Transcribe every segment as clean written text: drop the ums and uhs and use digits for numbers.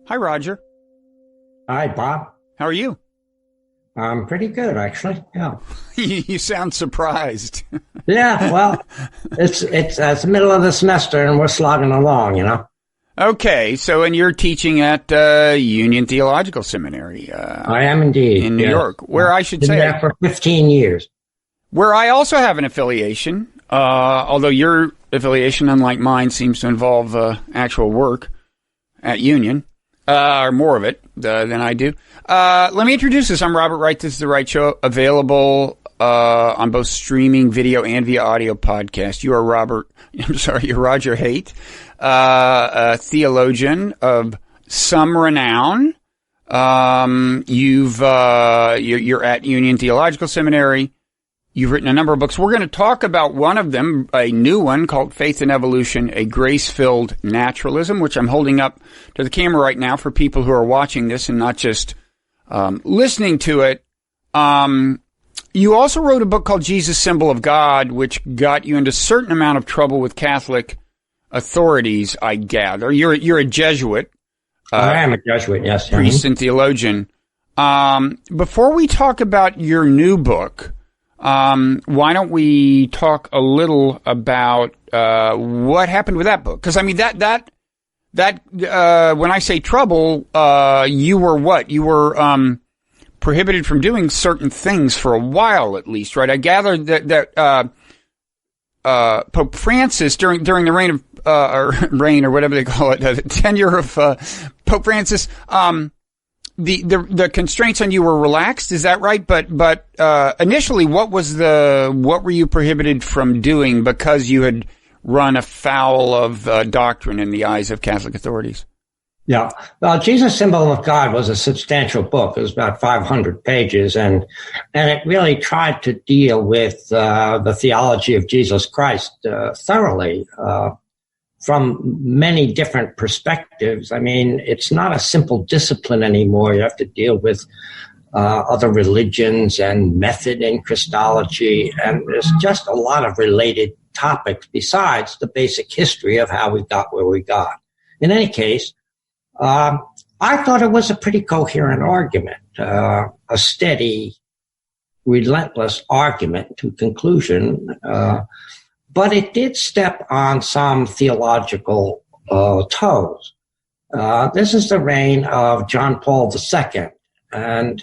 Hi, Roger. Hi, Bob. How are you? I'm pretty good, actually. Yeah. You sound surprised. Yeah, well, it's the middle of the semester and we're slogging along, you know. Okay, and you're teaching at Union Theological Seminary. I am indeed. In New York, where I should been say... there for 15 years. Where I also have an affiliation, although your affiliation, unlike mine, seems to involve actual work at Union. Or more of it than I do. Let me introduce this. I'm Robert Wright. This is The Wright Show, available on both streaming video and via audio podcast. You're Roger Haight, a theologian of some renown. You're at Union Theological Seminary. You've written a number of books. We're going to talk about one of them, a new one called Faith and Evolution, a Grace-Filled Naturalism, which I'm holding up to the camera right now for people who are watching this and not just listening to it. You also wrote a book called Jesus, Symbol of God, which got you into a certain amount of trouble with Catholic authorities, I gather. You're a Jesuit. I am a Jesuit, yes. Priest and theologian. Before we talk about your new book... why don't we talk a little about what happened with that book? Because I mean that when I say trouble, you were what? You were prohibited from doing certain things for a while, at least, right? I gather that Pope Francis during the reign or whatever they call it, the tenure of Pope Francis. The constraints on you were relaxed, is that right? But initially, what were you prohibited from doing because you had run afoul of doctrine in the eyes of Catholic authorities? Yeah. Well, Jesus, Symbol of God was a substantial book. It was about 500 pages, and it really tried to deal with the theology of Jesus Christ thoroughly. From many different perspectives. I mean, it's not a simple discipline anymore. You have to deal with other religions and method in Christology, and there's just a lot of related topics besides the basic history of how we got where we got. In any case, I thought it was a pretty coherent argument, a steady, relentless argument to conclusion, but it did step on some theological toes. This is the reign of John Paul II, and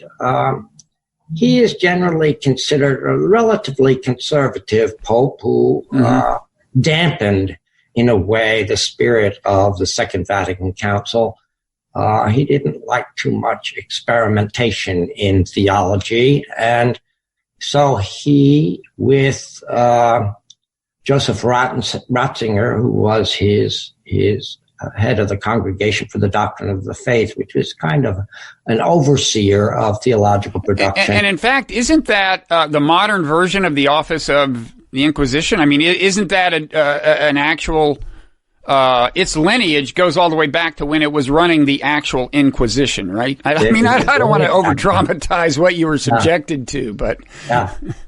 he is generally considered a relatively conservative pope who dampened, in a way, the spirit of the Second Vatican Council. He didn't like too much experimentation in theology, and so he, with Joseph Ratzinger, who was his head of the Congregation for the Doctrine of the Faith, which was kind of an overseer of theological production. And in fact, isn't that the modern version of the office of the Inquisition? I mean, isn't that an actual... its lineage goes all the way back to when it was running the actual Inquisition, right? I don't want to over-dramatize what you were subjected to, but...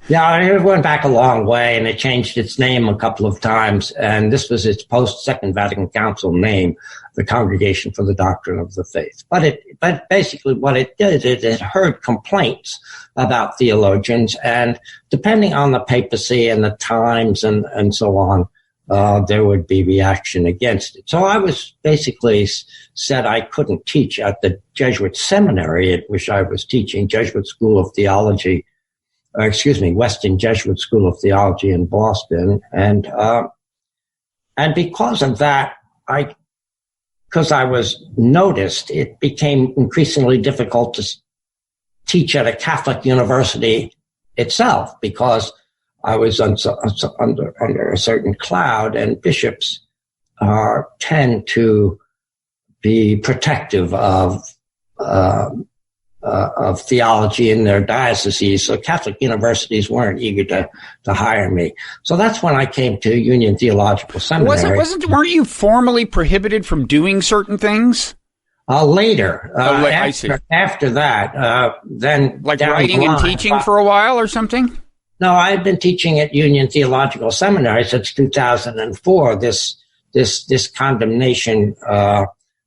Yeah, it went back a long way, and it changed its name a couple of times, and this was its post-Second Vatican Council name, the Congregation for the Doctrine of the Faith. But basically what it did, it heard complaints about theologians, and depending on the papacy and the times and so on, there would be reaction against it. So I was basically said I couldn't teach at the Jesuit seminary at which I was teaching, Jesuit School of Theology, Weston Jesuit School of Theology in Boston. And because of that, because I was noticed, it became increasingly difficult to teach at a Catholic university itself, because I was under a certain cloud, and bishops tend to be protective of theology in their dioceses. So Catholic universities weren't eager to hire me. So that's when I came to Union Theological Seminary. Weren't you formally prohibited from doing certain things? Later, I see. After that, then like writing and teaching for a while or something. No, I had been teaching at Union Theological Seminary since 2004. This this condemnation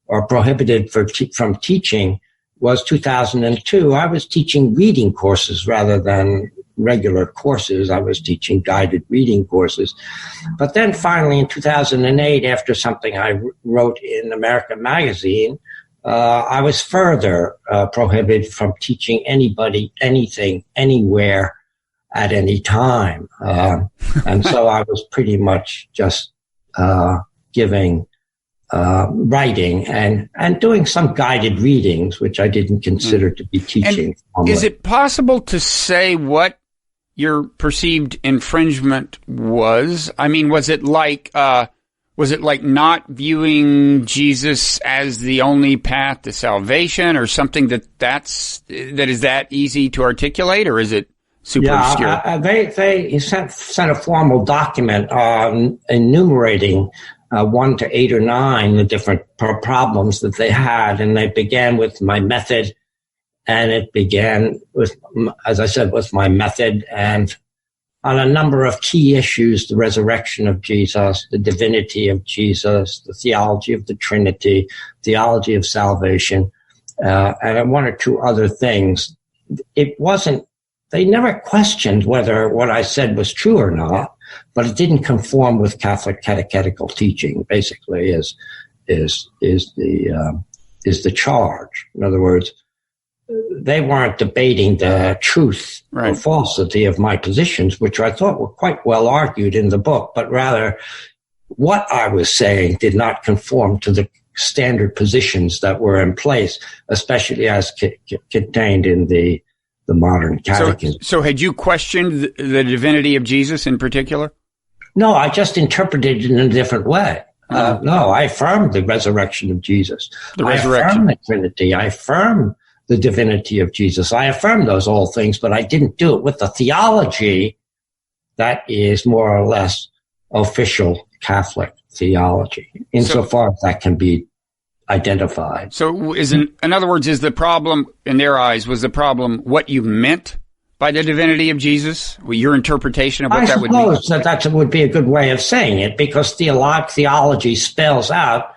or prohibited from teaching was 2002. I was teaching reading courses rather than regular courses. I was teaching guided reading courses. But then finally in 2008, after something I wrote in American Magazine, I was further prohibited from teaching anybody anything, anywhere, at any time. And so I was pretty much just giving writing and doing some guided readings, which I didn't consider to be teaching. And is it possible to say what your perceived infringement was? I mean, was it like not viewing Jesus as the only path to salvation, or something that is that easy to articulate, or is it super obscure? They sent a formal document enumerating 1 to 8 or 9 the different problems that they had, and they began with my method, and it began with, as I said, with my method, and on a number of key issues: the resurrection of Jesus, the divinity of Jesus, the theology of the Trinity, theology of salvation, and 1 or 2 other things. They never questioned whether what I said was true or not, but it didn't conform with Catholic catechetical teaching, basically, is the charge. In other words, they weren't debating the truth or falsity of my positions, which I thought were quite well argued in the book, but rather what I was saying did not conform to the standard positions that were in place, especially as contained in the modern catechism. So had you questioned the divinity of Jesus in particular? No, I just interpreted it in a different way. No, I affirmed the resurrection of Jesus. I affirmed the Trinity. I affirmed the divinity of Jesus. I affirmed those old things, but I didn't do it with the theology that is more or less official Catholic theology, insofar as that can be identified. So in other words, is the problem, in their eyes, was the problem what you meant by the divinity of Jesus? Your interpretation of what that would mean? I suppose that would be a good way of saying it, because theology spells out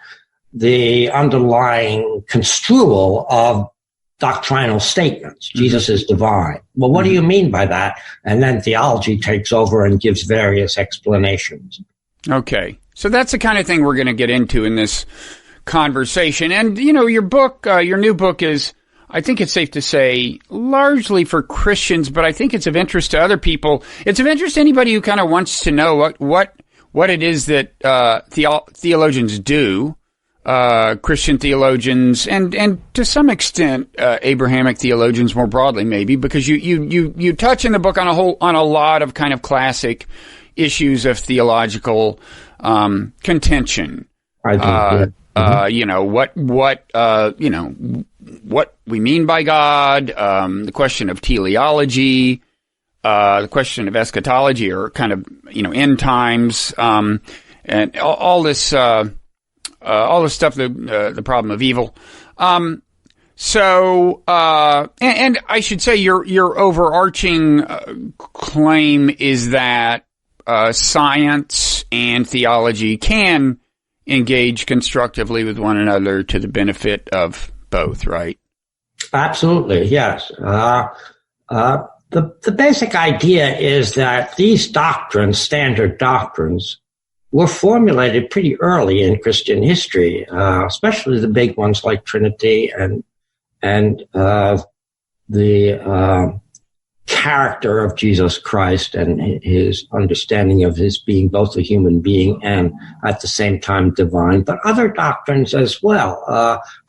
the underlying construal of doctrinal statements. Mm-hmm. Jesus is divine. Well, what do you mean by that? And then theology takes over and gives various explanations. Okay. So that's the kind of thing we're going to get into in this conversation. And, your book, your new book is, I think it's safe to say, largely for Christians, but I think it's of interest to other people. It's of interest to anybody who kind of wants to know what it is that theologians do, Christian theologians, and to some extent Abrahamic theologians more broadly, maybe, because you touch in the book on a lot of kind of classic issues of theological contention. I do. What we mean by God, the question of teleology, the question of eschatology, or kind of, end times, and all this stuff, the problem of evil. And I should say your overarching claim is that science and theology can engage constructively with one another to the benefit of both, right? Absolutely, yes. The basic idea is that these doctrines, standard doctrines, were formulated pretty early in Christian history, especially the big ones like Trinity and the character of Jesus Christ and his understanding of his being both a human being and at the same time divine, but other doctrines as well.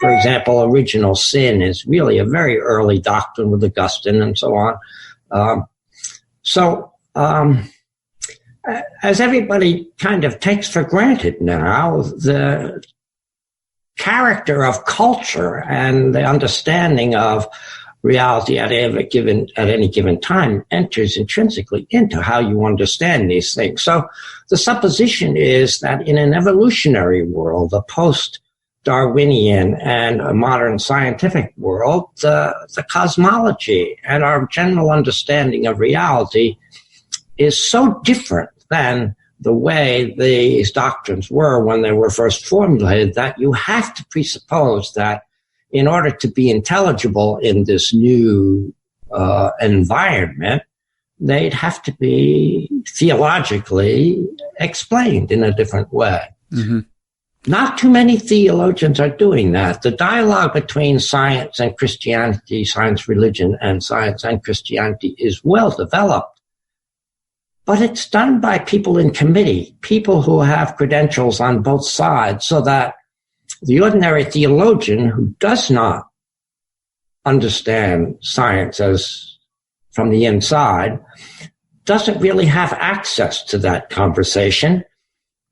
For example, original sin is really a very early doctrine with Augustine and so on. As everybody kind of takes for granted now, the character of culture and the understanding of reality at any given time enters intrinsically into how you understand these things. So the supposition is that in an evolutionary world, a post-Darwinian and a modern scientific world, the cosmology and our general understanding of reality is so different than the way these doctrines were when they were first formulated, that you have to presuppose that in order to be intelligible in this new environment, they'd have to be theologically explained in a different way. Mm-hmm. Not too many theologians are doing that. The dialogue between science and Christianity, science, religion, and science and Christianity is well developed. But it's done by people in committee, people who have credentials on both sides, so that the ordinary theologian who does not understand science as from the inside doesn't really have access to that conversation.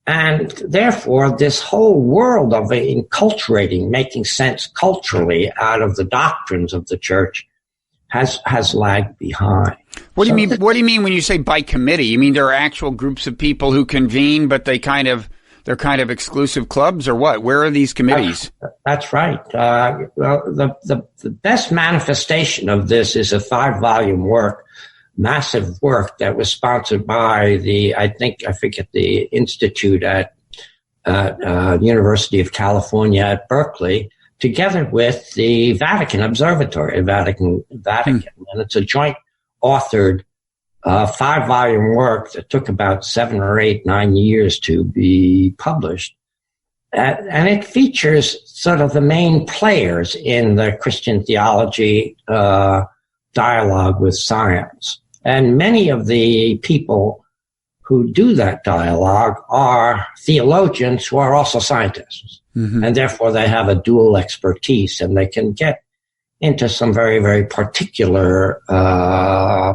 And therefore, this whole world of enculturating, making sense culturally out of the doctrines of the church has lagged behind. What do you mean? What do you mean when you say by committee? You mean there are actual groups of people who convene, but they're kind of exclusive clubs, or what? Where are these committees? That's right. Well, the best manifestation of this is a 5-volume work, massive work that was sponsored by the Institute at University of California at Berkeley, together with the Vatican Observatory, Vatican. And it's a joint authored 5-volume work that took about 7 or 8, 9 years to be published. And it features sort of the main players in the Christian theology dialogue with science. And many of the people who do that dialogue are theologians who are also scientists. Mm-hmm. And therefore they have a dual expertise, and they can get into some very, very particular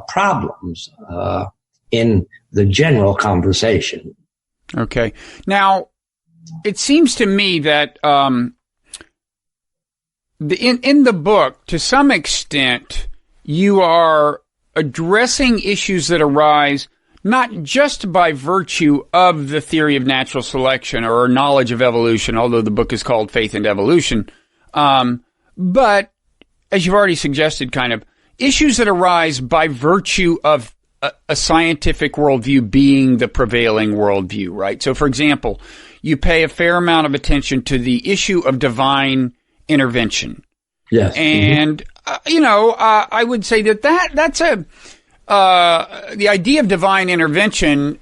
problems in the general conversation. Okay. Now, it seems to me that in the book, to some extent, you are addressing issues that arise not just by virtue of the theory of natural selection or knowledge of evolution, although the book is called Faith and Evolution, but, as you've already suggested, kind of issues that arise by virtue of a scientific worldview being the prevailing worldview, right? So, for example, you pay a fair amount of attention to the issue of divine intervention. Yes. And, I would say that's the idea of divine intervention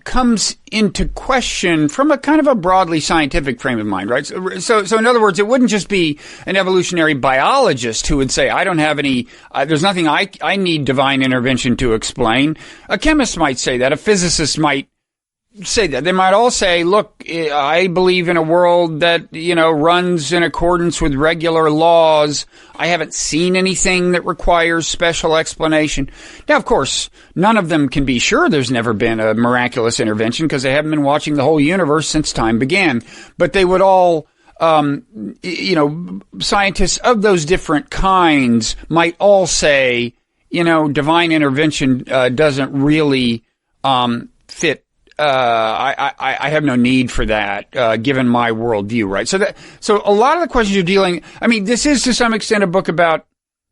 comes into question from a kind of a broadly scientific frame of mind, right? So in other words, it wouldn't just be an evolutionary biologist who would say, I don't have any, there's nothing I need divine intervention to explain. A chemist might say that. A physicist might say that. They might all say, look, I believe in a world that, runs in accordance with regular laws. I haven't seen anything that requires special explanation. Now, of course, none of them can be sure there's never been a miraculous intervention because they haven't been watching the whole universe since time began. But they would all, scientists of those different kinds might all say, divine intervention doesn't really fit. I have no need for that, given my worldview, right? So a lot of the questions you're dealing, this is to some extent a book about,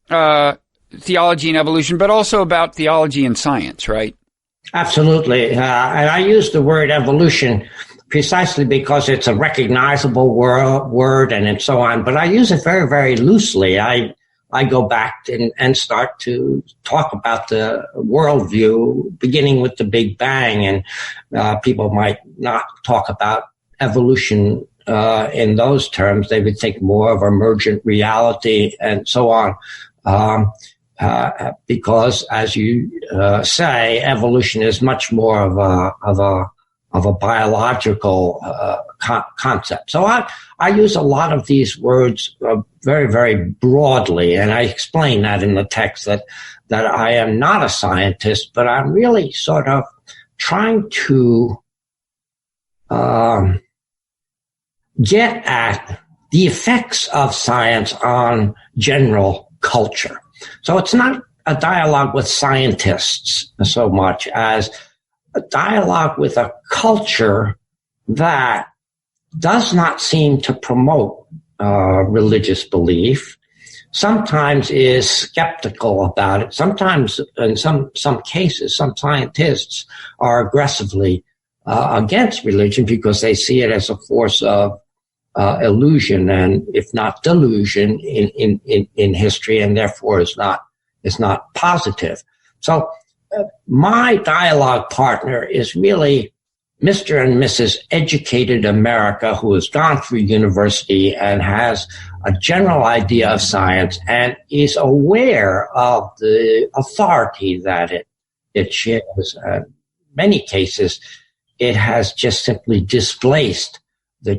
theology and evolution, but also about theology and science, right? Absolutely. And I use the word evolution precisely because it's a recognizable word and so on, but I use it very, very loosely. I go back and start to talk about the worldview, beginning with the Big Bang, and people might not talk about evolution in those terms. They would think more of emergent reality and so on, because, as you say, evolution is much more of a biological concept. So I use a lot of these words very, very broadly, and I explain that in the text that I am not a scientist, but I'm really sort of trying to get at the effects of science on general culture. So it's not a dialogue with scientists so much as a dialogue with a culture that does not seem to promote religious belief, sometimes is skeptical about it. Sometimes, in some cases, some scientists are aggressively against religion because they see it as a force of illusion and, if not delusion, in history, and therefore is not positive. So my dialogue partner is really Mr. and Mrs. Educated America, who has gone through university and has a general idea of science and is aware of the authority that it shares. In many cases, it has just simply displaced the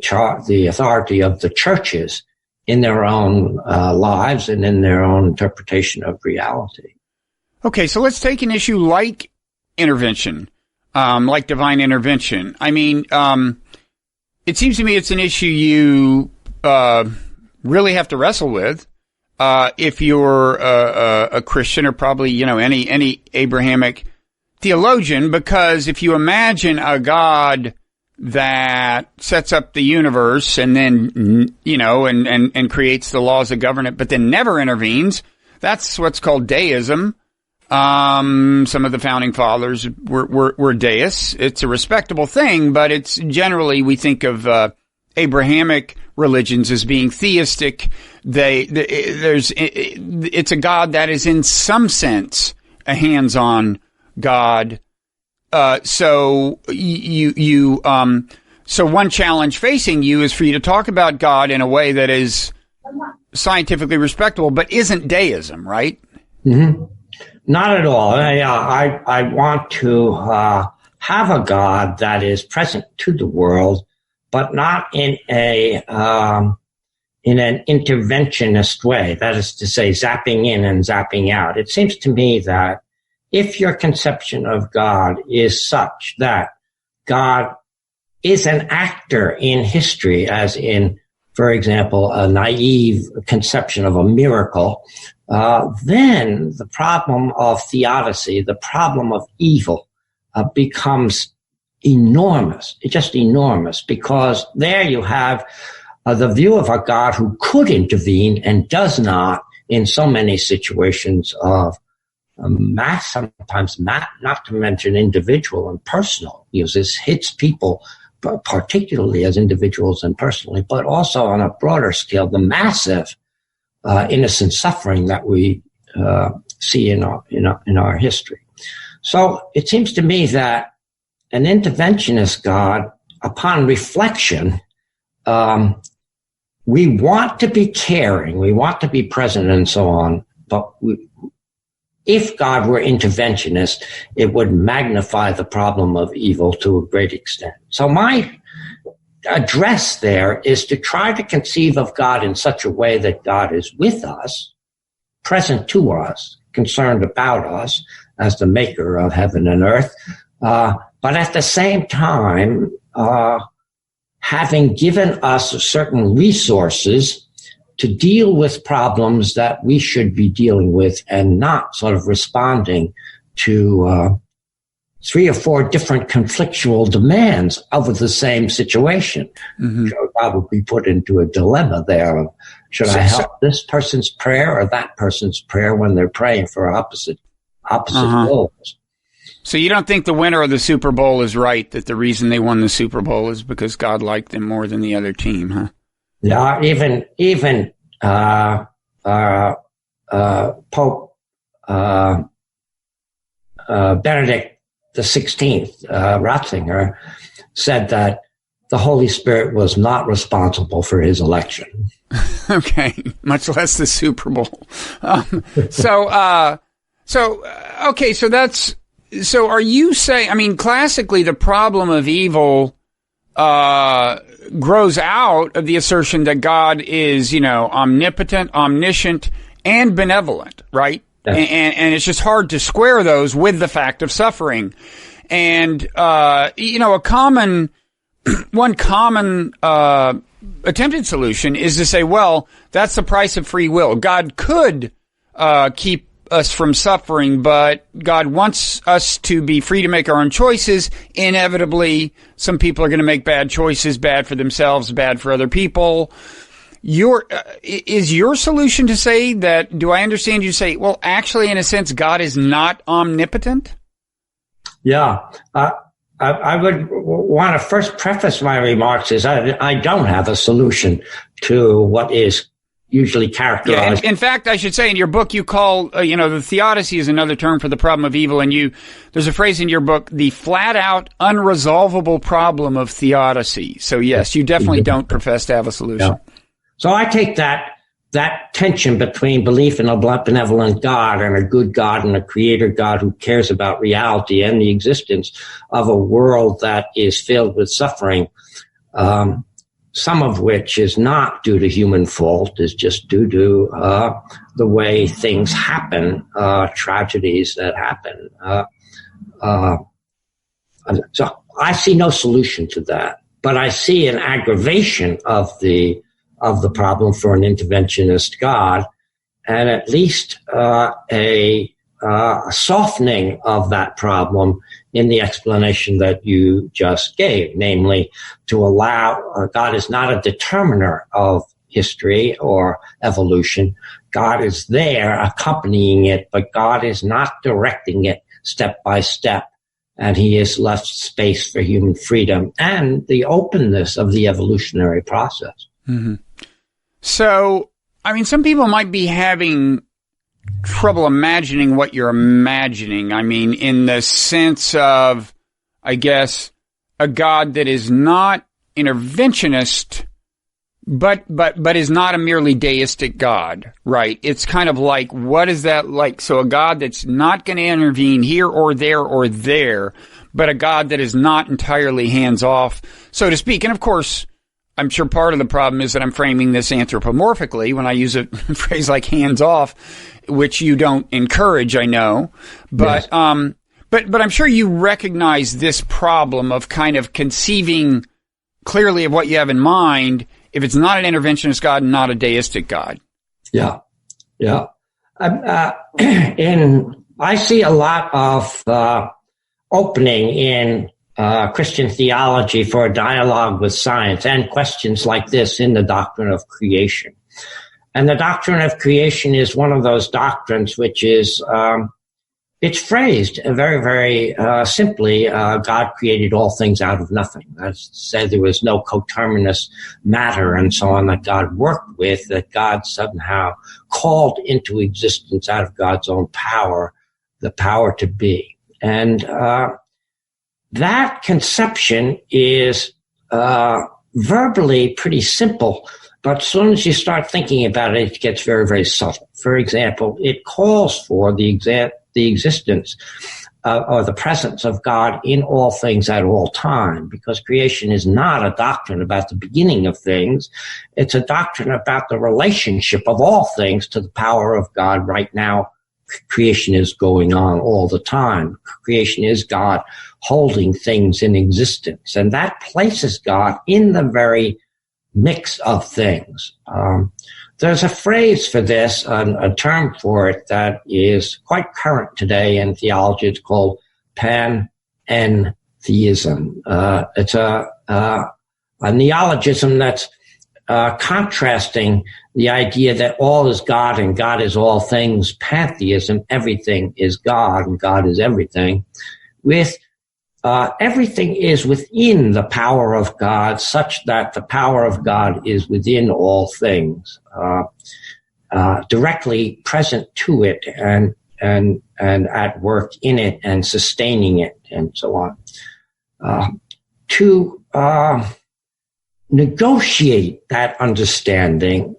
authority of the churches in their own lives and in their own interpretation of reality. Okay, so let's take an issue like intervention, like divine intervention. I mean, it seems to me it's an issue you really have to wrestle with if you're a Christian, or probably, any Abrahamic theologian, because if you imagine a God that sets up the universe and then, and creates the laws that govern it, but then never intervenes, that's what's called deism. Some of the founding fathers were deists. It's a respectable thing, but it's generally, we think of Abrahamic religions as being theistic. It's a God that is in some sense a hands-on God. So one challenge facing you is for you to talk about God in a way that is scientifically respectable, but isn't deism, right? Mm-hmm. Not at all. I want to have a God that is present to the world, but not in an interventionist way. That is to say, zapping in and zapping out. It seems to me that if your conception of God is such that God is an actor in history, as in, for example, a naive conception of a miracle, then the problem of theodicy, the problem of evil, becomes enormous. It's just enormous, because there you have the view of a God who could intervene and does not in so many situations of mass, sometimes not to mention individual and personal. This hits people particularly as individuals and personally, but also on a broader scale, the massive innocent suffering that we see in our history. So it seems to me that an interventionist God, upon reflection, we want to be caring, we want to be present, and so on. But if God were interventionist, it would magnify the problem of evil to a great extent. So my address there is to try to conceive of God in such a way that God is with us, present to us, concerned about us as the maker of heaven and earth, but at the same time, having given us certain resources to deal with problems that we should be dealing with, and not sort of responding to 3 or 4 different conflictual demands of the same situation. Mm-hmm. So God would be put into a dilemma there of, should I help this person's prayer or that person's prayer when they're praying for opposite goals? So you don't think the winner of the Super Bowl is right, that the reason they won the Super Bowl is because God liked them more than the other team, huh? Yeah, even Pope Benedict XVI, Ratzinger, said that the Holy Spirit was not responsible for his election. Okay, much less the Super Bowl. So are you saying, I mean, classically, the problem of evil grows out of the assertion that God is, omnipotent, omniscient, and benevolent, right? Yeah. And it's just hard to square those with the fact of suffering. And, one common attempted solution is to say, well, that's the price of free will. God could keep us from suffering, but God wants us to be free to make our own choices. Inevitably, some people are going to make bad choices, bad for themselves, bad for other people. Is your solution to say that, do I understand you say, well, actually, in a sense, God is not omnipotent? Yeah. I would want to first preface my remarks is I don't have a solution to what is usually characterized. Yeah, in fact, I should say in your book you call, the theodicy is another term for the problem of evil, and there's a phrase in your book, the flat-out, unresolvable problem of theodicy. So yes, you definitely don't profess to have a solution. Yeah. So I take that tension between belief in a benevolent God and a good God and a creator God who cares about reality and the existence of a world that is filled with suffering, some of which is not due to human fault, is just due to the way things happen, tragedies that happen. So I see no solution to that, but I see an aggravation of the problem for an interventionist God, and at least a softening of that problem in the explanation that you just gave, namely to allow God is not a determiner of history or evolution. God is there accompanying it, but God is not directing it step by step. And he has left space for human freedom and the openness of the evolutionary process. Mm-hmm. So, some people might be having trouble imagining what you're imagining. In the sense of, I guess, a God that is not interventionist, but is not a merely deistic God, right? It's kind of like, what is that like? So a God that's not going to intervene here or there, but a God that is not entirely hands off, so to speak. And of course, I'm sure part of the problem is that I'm framing this anthropomorphically when I use a phrase like hands off, which you don't encourage, I know. But, yes. But I'm sure you recognize this problem of kind of conceiving clearly of what you have in mind if it's not an interventionist God and not a deistic God. Yeah. Yeah. I see a lot of opening in Christian theology for a dialogue with science and questions like this in the doctrine of creation. And the doctrine of creation is one of those doctrines which is, it's phrased very, very simply. God created all things out of nothing. That said, there was no coterminous matter and so on that God worked with, that God somehow called into existence out of God's own power, the power to be. And that conception is verbally pretty simple, but as soon as you start thinking about it, it gets very, very subtle. For example, it calls for the existence or the presence of God in all things at all time, because creation is not a doctrine about the beginning of things. It's a doctrine about the relationship of all things to the power of God right now. Creation is going on all the time. Creation is God holding things in existence, and that places God in the very mix of things. There's a phrase for this, a term for it that is quite current today in theology. It's called panentheism. It's a neologism that's contrasting the idea that all is God and God is all things, pantheism, everything is God and God is everything, with everything is within the power of God, such that the power of God is within all things, directly present to it and at work in it and sustaining it and so on. To negotiate that understanding,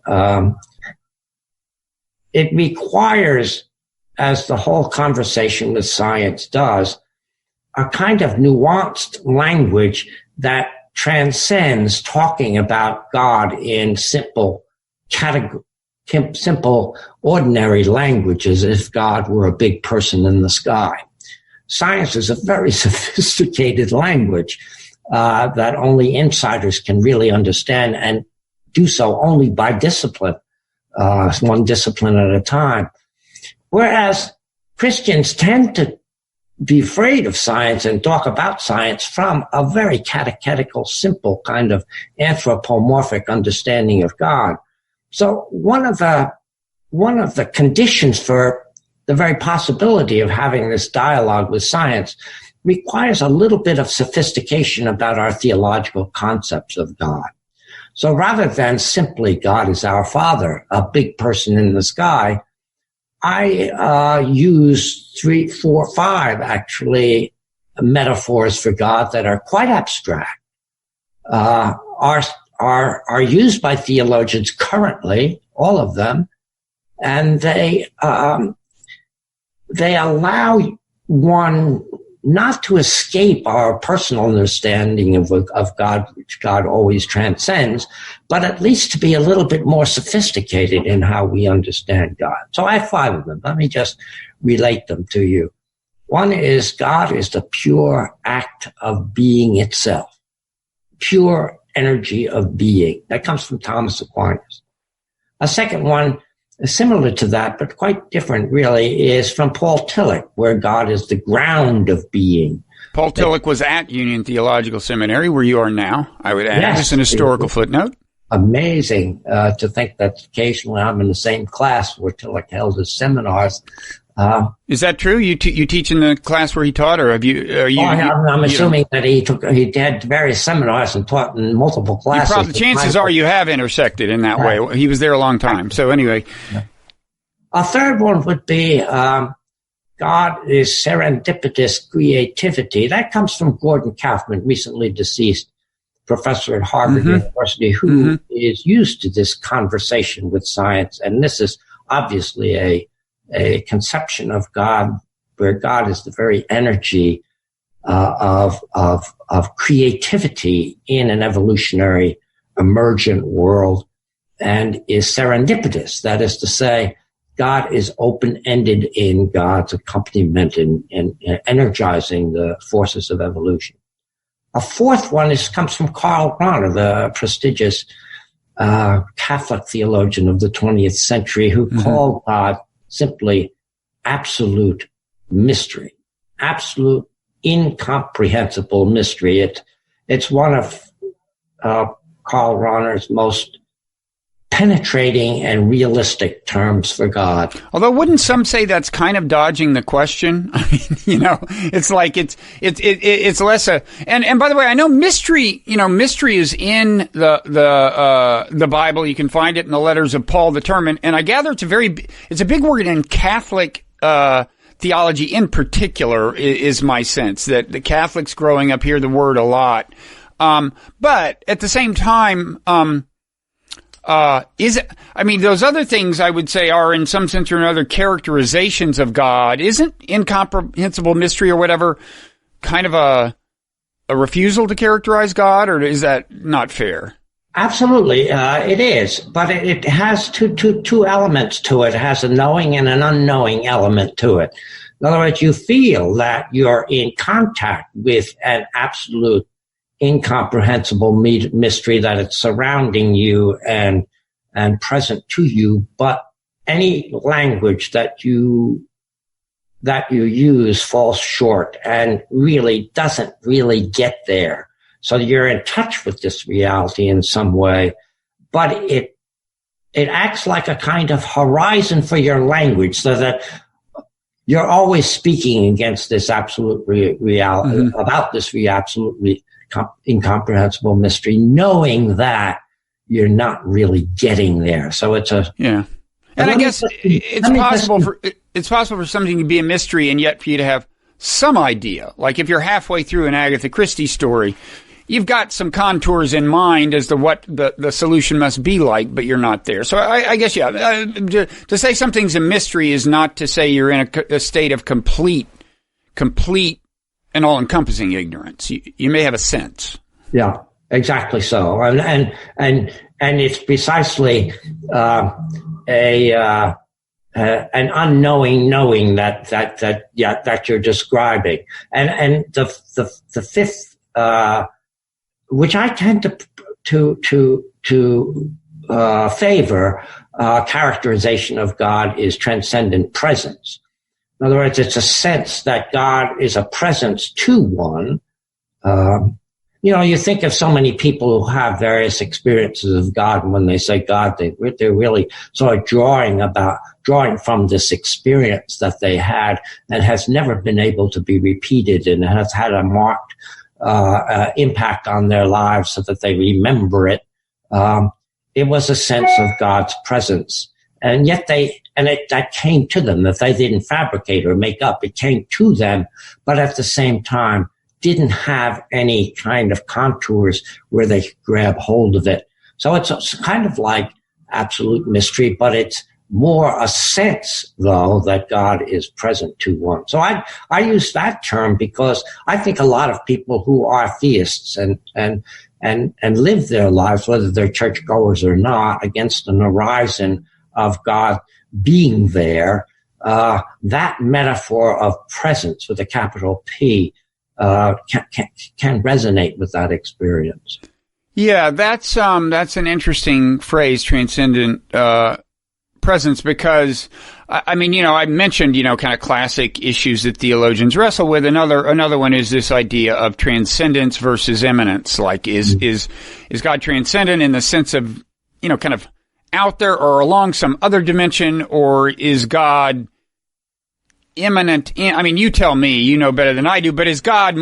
it requires, as the whole conversation with science does, a kind of nuanced language that transcends talking about God in simple, ordinary languages as if God were a big person in the sky. Science is a very sophisticated language that only insiders can really understand, and do so only by discipline, one discipline at a time. Whereas Christians tend to be afraid of science and talk about science from a very catechetical, simple kind of anthropomorphic understanding of God. So one of the conditions for the very possibility of having this dialogue with science requires a little bit of sophistication about our theological concepts of God. So rather than simply God is our Father, a big person in the sky, I use 3, 4, 5 actually metaphors for God that are quite abstract, are used by theologians currently, all of them, and they allow one not to escape our personal understanding of God, which God always transcends, but at least to be a little bit more sophisticated in how we understand God. So I have 5 of them. Let me just relate them to you. One is God is the pure act of being itself, pure energy of being. That comes from Thomas Aquinas. A second one, similar to that, but quite different really, is from Paul Tillich, where God is the ground of being. Paul Tillich was at Union Theological Seminary, where you are now, I would add. Yes, just an historical footnote. Amazing to think that occasionally I'm in the same class where Tillich held his seminars. Is that true? You teach in the class where he taught, or have you? I'm assuming that he had various seminars and taught in multiple classes. The chances are you have intersected in that way. He was there a long time. So anyway, a third one would be God is serendipitous creativity. That comes from Gordon Kaufman, recently deceased professor at Harvard University, who is used to this conversation with science, and this is obviously a conception of God where God is the very energy of creativity in an evolutionary emergent world, and is serendipitous. That is to say, God is open-ended in God's accompaniment in energizing the forces of evolution. A fourth one comes from Karl Rahner, the prestigious Catholic theologian of the 20th century, who called God simply absolute mystery, absolute incomprehensible mystery. It's one of Karl Rahner's most penetrating and realistic terms for God. Although wouldn't some say that's kind of dodging the question? I mean, it's like it's less and by the way, I know mystery is in the Bible. You can find it in the letters of Paul the Term, and I gather it's a big word in Catholic theology in particular, is my sense that the Catholics growing up hear the word a lot. But at the same time, those other things I would say are in some sense or another characterizations of God. Isn't incomprehensible mystery or whatever kind of a refusal to characterize God, or is that not fair? Absolutely, it is, but it has two elements to it. It has a knowing and an unknowing element to it. In other words, you feel that you're in contact with an absolute incomprehensible mystery, that it's surrounding you and present to you, but any language that you use falls short and really doesn't really get there. So you're in touch with this reality in some way, but it acts like a kind of horizon for your language, so that you're always speaking against this absolute reality, about this absolutely incomprehensible mystery, knowing that you're not really getting there. So it's and I guess it's possible for something to be a mystery and yet for you to have some idea. Like if you're halfway through an Agatha Christie story, you've got some contours in mind as to what the solution must be like, but you're not there. So I guess, to say something's a mystery is not to say you're in a state of complete and all-encompassing ignorance. You may have a sense. Yeah, exactly so. And it's precisely an unknowing knowing that you're describing. And the fifth, which I tend to favor, characterization of God, is transcendent presence. In other words, it's a sense that God is a presence to one, you think of so many people who have various experiences of God, and when they say God, they're really sort of drawing from this experience that they had and has never been able to be repeated and has had a marked impact on their lives so that they remember it. It was a sense of God's presence. And yet that came to them, that they didn't fabricate or make up. It came to them, but at the same time, didn't have any kind of contours where they could grab hold of it. So it's kind of like absolute mystery, but it's more a sense, though, that God is present to one. So I use that term because I think a lot of people who are theists and live their lives, whether they're churchgoers or not, against an horizon of God being there, that metaphor of presence with a capital P can resonate with that experience. Yeah, that's an interesting phrase, transcendent presence, because I mentioned, kind of classic issues that theologians wrestle with. Another one is this idea of transcendence versus immanence. Like, is God transcendent in the sense of, kind of out there or along some other dimension, or is God immanent in, you tell me, you know better than I do, but is God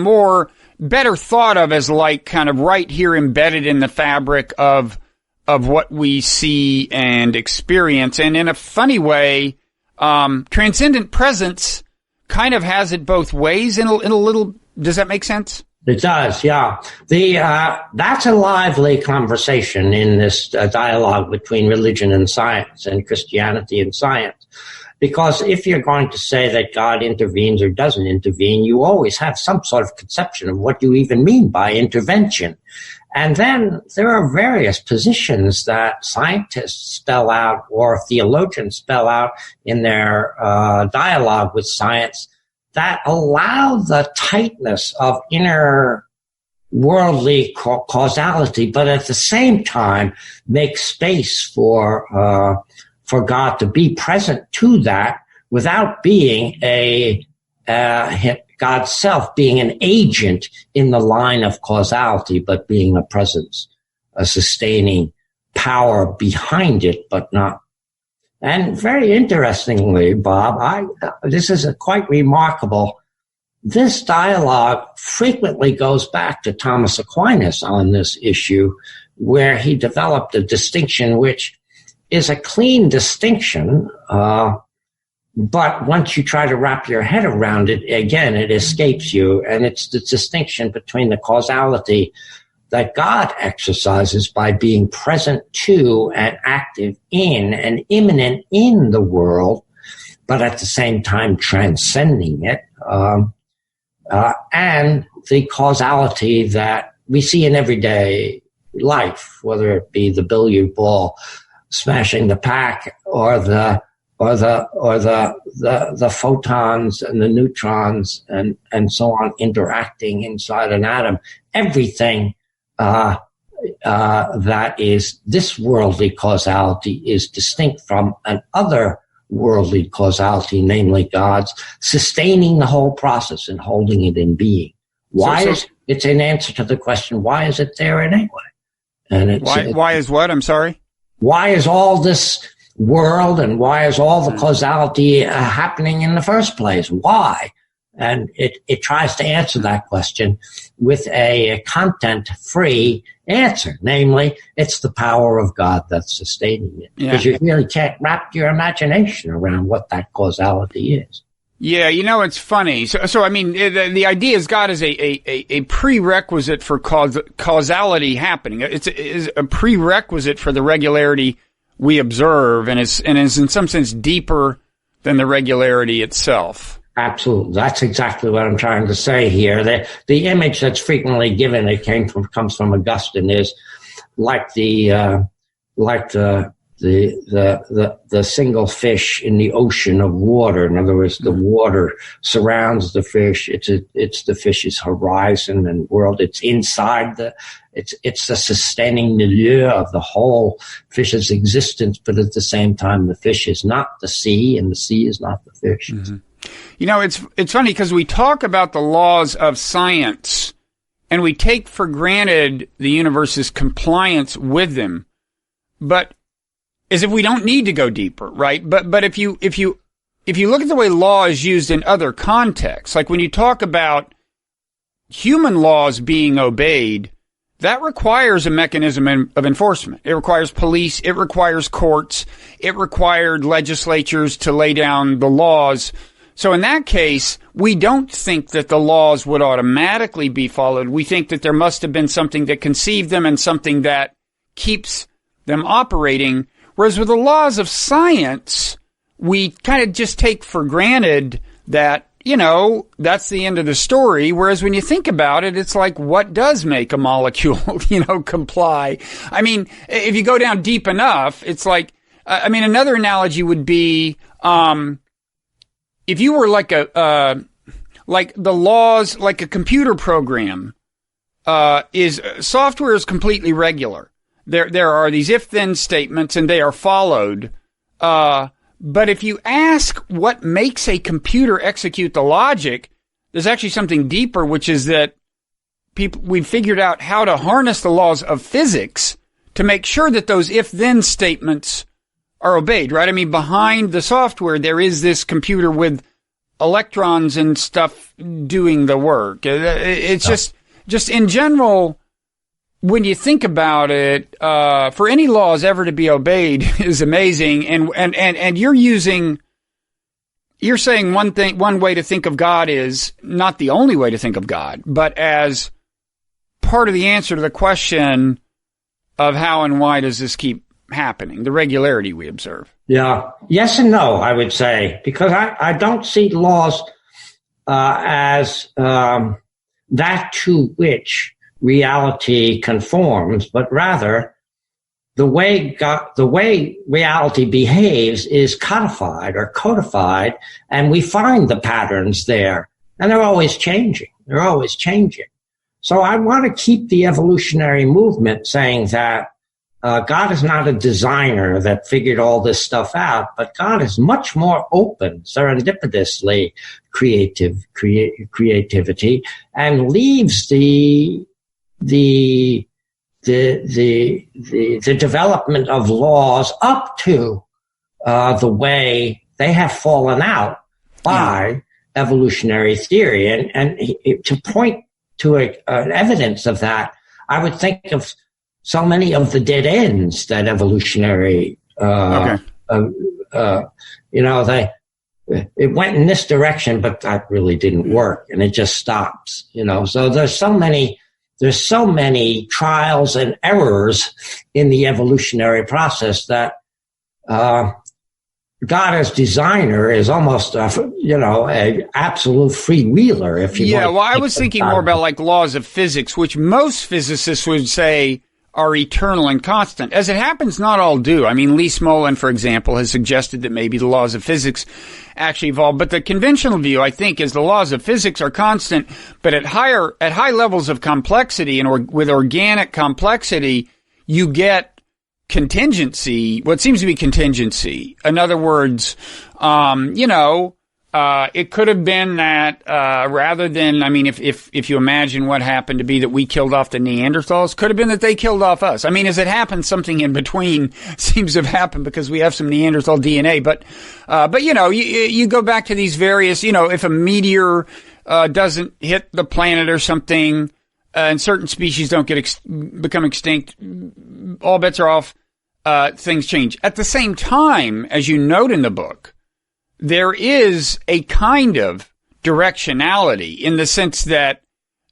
better thought of as like kind of right here embedded in the fabric of what we see and experience? And in a funny way, transcendent presence kind of has it both ways in a little, does that make sense? It does, yeah. That's a lively conversation in this dialogue between religion and science and Christianity and science. Because if you're going to say that God intervenes or doesn't intervene, you always have some sort of conception of what you even mean by intervention. And then there are various positions that scientists spell out or theologians spell out in their dialogue with science that allow the tightness of inner worldly causality, but at the same time make space for God to be present to that without being God's self being an agent in the line of causality, but being a presence, a sustaining power behind it, but not. And very interestingly, Bob, this is quite remarkable. This dialogue frequently goes back to Thomas Aquinas on this issue, where he developed a distinction which is a clean distinction, but once you try to wrap your head around it, again, it escapes you, and it's the distinction between the causality that God exercises by being present to and active in and immanent in the world, but at the same time transcending it, and the causality that we see in everyday life, whether it be the billiard ball smashing the pack or the photons and the neutrons and so on interacting inside an atom. Everything that is this worldly causality is distinct from an other worldly causality, namely God's, sustaining the whole process and holding it in being. It's an answer to the question, why is it there anyway? And why is what? I'm sorry? Why is all this world and why is all the causality happening in the first place? Why? And it tries to answer that question with a content-free answer, namely, it's the power of God that's sustaining it. Because you really can't wrap your imagination around what that causality is. Yeah, it's funny. So I mean, the idea is God is a prerequisite for causality happening. It's a prerequisite for the regularity we observe, and is in some sense deeper than the regularity itself. Absolutely. That's exactly what I'm trying to say here. The image that's frequently given, comes from Augustine, is like the single fish in the ocean of water. In other words, the water surrounds the fish. It's the fish's horizon and world. It's inside it's the sustaining milieu of the whole fish's existence, but at the same time, the fish is not the sea and the sea is not the fish. Mm-hmm. It's funny because we talk about the laws of science and we take for granted the universe's compliance with them, but as if we don't need to go deeper, right? But if you look at the way law is used in other contexts, like when you talk about human laws being obeyed, that requires a mechanism of enforcement. It requires police. It requires courts. It required legislatures to lay down the laws. So in that case, we don't think that the laws would automatically be followed. We think that there must have been something that conceived them and something that keeps them operating. Whereas with the laws of science, we kind of just take for granted that, that's the end of the story. Whereas when you think about it, it's like, what does make a molecule, comply? I mean, if you go down deep enough, it's like, another analogy would be, if you were like like the laws, like a computer program, software is completely regular. There are these if-then statements and they are followed. But if you ask what makes a computer execute the logic, there's actually something deeper, which is that we've figured out how to harness the laws of physics to make sure that those if-then statements are obeyed, right? I mean, behind the software, there is this computer with electrons and stuff doing the work. It's just in general, when you think about it, for any laws ever to be obeyed is amazing. And you're saying one way to think of God is not the only way to think of God, but as part of the answer to the question of how and why does this keep happening, the regularity we observe. Yeah. Yes and no, I would say, because I don't see laws as that to which reality conforms, but rather the way reality behaves is codified or codified, and we find the patterns there, and they're always changing. So I want to keep the evolutionary movement saying that God is not a designer that figured all this stuff out, but God is much more open, serendipitously creativity, and leaves the development of laws up to the way they have fallen out by evolutionary theory. And to point to an evidence of that, I would think of so many of the dead ends that evolutionary, it went in this direction, but that really didn't work, and it just stops, So there's so many trials and errors in the evolutionary process that God as designer is almost a absolute freewheeler. If you well, I was thinking more about like laws of physics, which most physicists would say are eternal and constant. As it happens, not all do. I mean, Lee Smolin, for example, has suggested that maybe the laws of physics actually evolve. But the conventional view, I think, is the laws of physics are constant, but at high levels of complexity and with organic complexity, you get contingency, what seems to be contingency. In other words, it could have been that, rather than, if you imagine what happened to be that we killed off the Neanderthals, could have been that they killed off us. I mean, as it happened, something in between seems to have happened because we have some Neanderthal DNA. But you go back to these various, if a meteor, doesn't hit the planet or something, and certain species don't become extinct, all bets are off, things change. At the same time, as you note in the book, there is a kind of directionality in the sense that,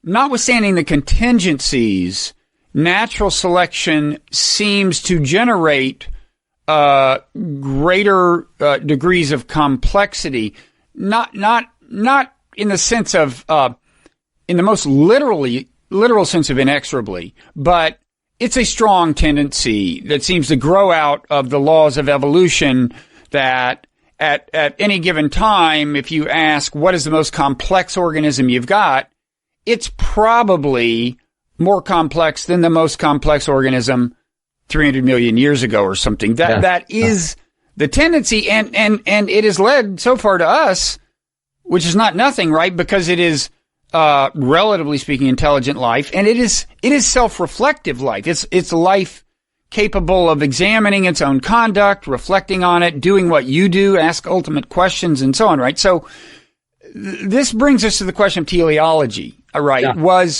notwithstanding the contingencies, natural selection seems to generate greater degrees of complexity. Not in the sense of in the most literal sense of inexorably, but it's a strong tendency that seems to grow out of the laws of evolution that at any given time, if you ask what is the most complex organism you've got, it's probably more complex than the most complex organism 300 million years ago or something. That is the tendency, and it has led so far to us, which is not nothing, right? Because it is relatively speaking, intelligent life, and it is self-reflective life. It's life capable of examining its own conduct, reflecting on it, doing what you do, ask ultimate questions, and so on, right? So this brings us to the question of teleology, right? Yeah.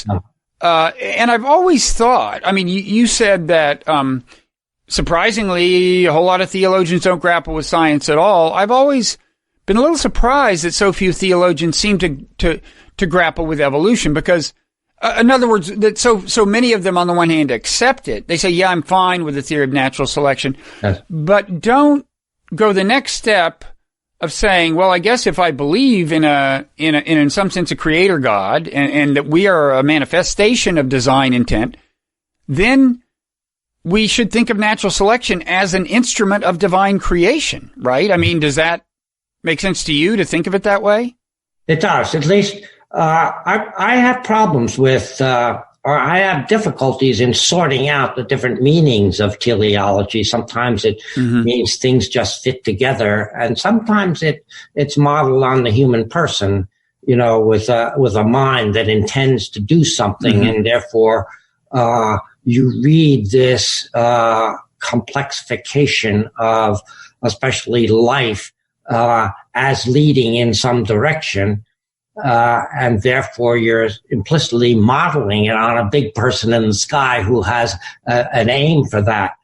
And I've always thought, I mean, you said that, surprisingly, a whole lot of theologians don't grapple with science at all. I've always been a little surprised that so few theologians seem to grapple with evolution, because in other words, that so many of them, on the one hand, accept it. They say, yeah, I'm fine with the theory of natural selection, yes, but don't go the next step of saying, well, I guess if I believe in some sense a creator God, and that we are a manifestation of design intent, then we should think of natural selection as an instrument of divine creation, right? I mean, does that make sense to you, to think of it that way? It does. At least I have problems with, or I have difficulties in sorting out the different meanings of teleology. Sometimes it means things just fit together, and sometimes it's modeled on the human person, you know, with a mind that intends to do something, and therefore you read this complexification of especially life as leading in some direction. And therefore you're implicitly modeling it on a big person in the sky who has an aim for that.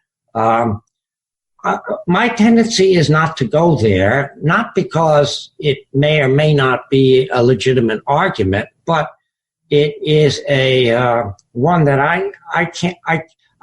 My tendency is not to go there, not because it may or may not be a legitimate argument, but it is one that I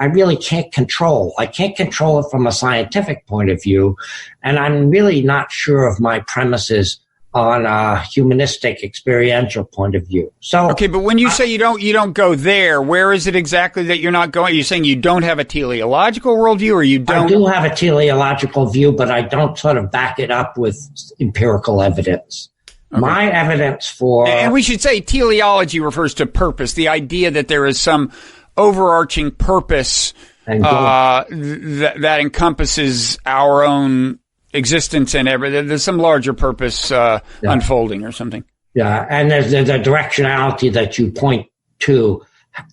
really can't control. I can't control it from a scientific point of view, and I'm really not sure of my premises on a humanistic experiential point of view. So okay, but when you say you don't go there, where is it exactly that you're not going? Are you saying you don't have a teleological worldview, or you don't? I do have a teleological view, but I don't sort of back it up with empirical evidence. Okay. My evidence for... And we should say teleology refers to purpose, the idea that there is some overarching purpose that encompasses our own existence and everything. There's some larger purpose unfolding or something. Yeah, and there's the directionality that you point to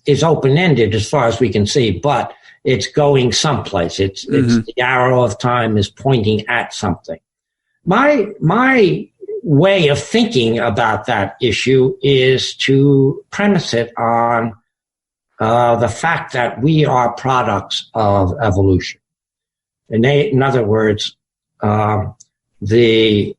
is open-ended as far as we can see, but it's going someplace. It's the arrow of time is pointing at something. My way of thinking about that issue is to premise it on the fact that we are products of evolution. In other words, the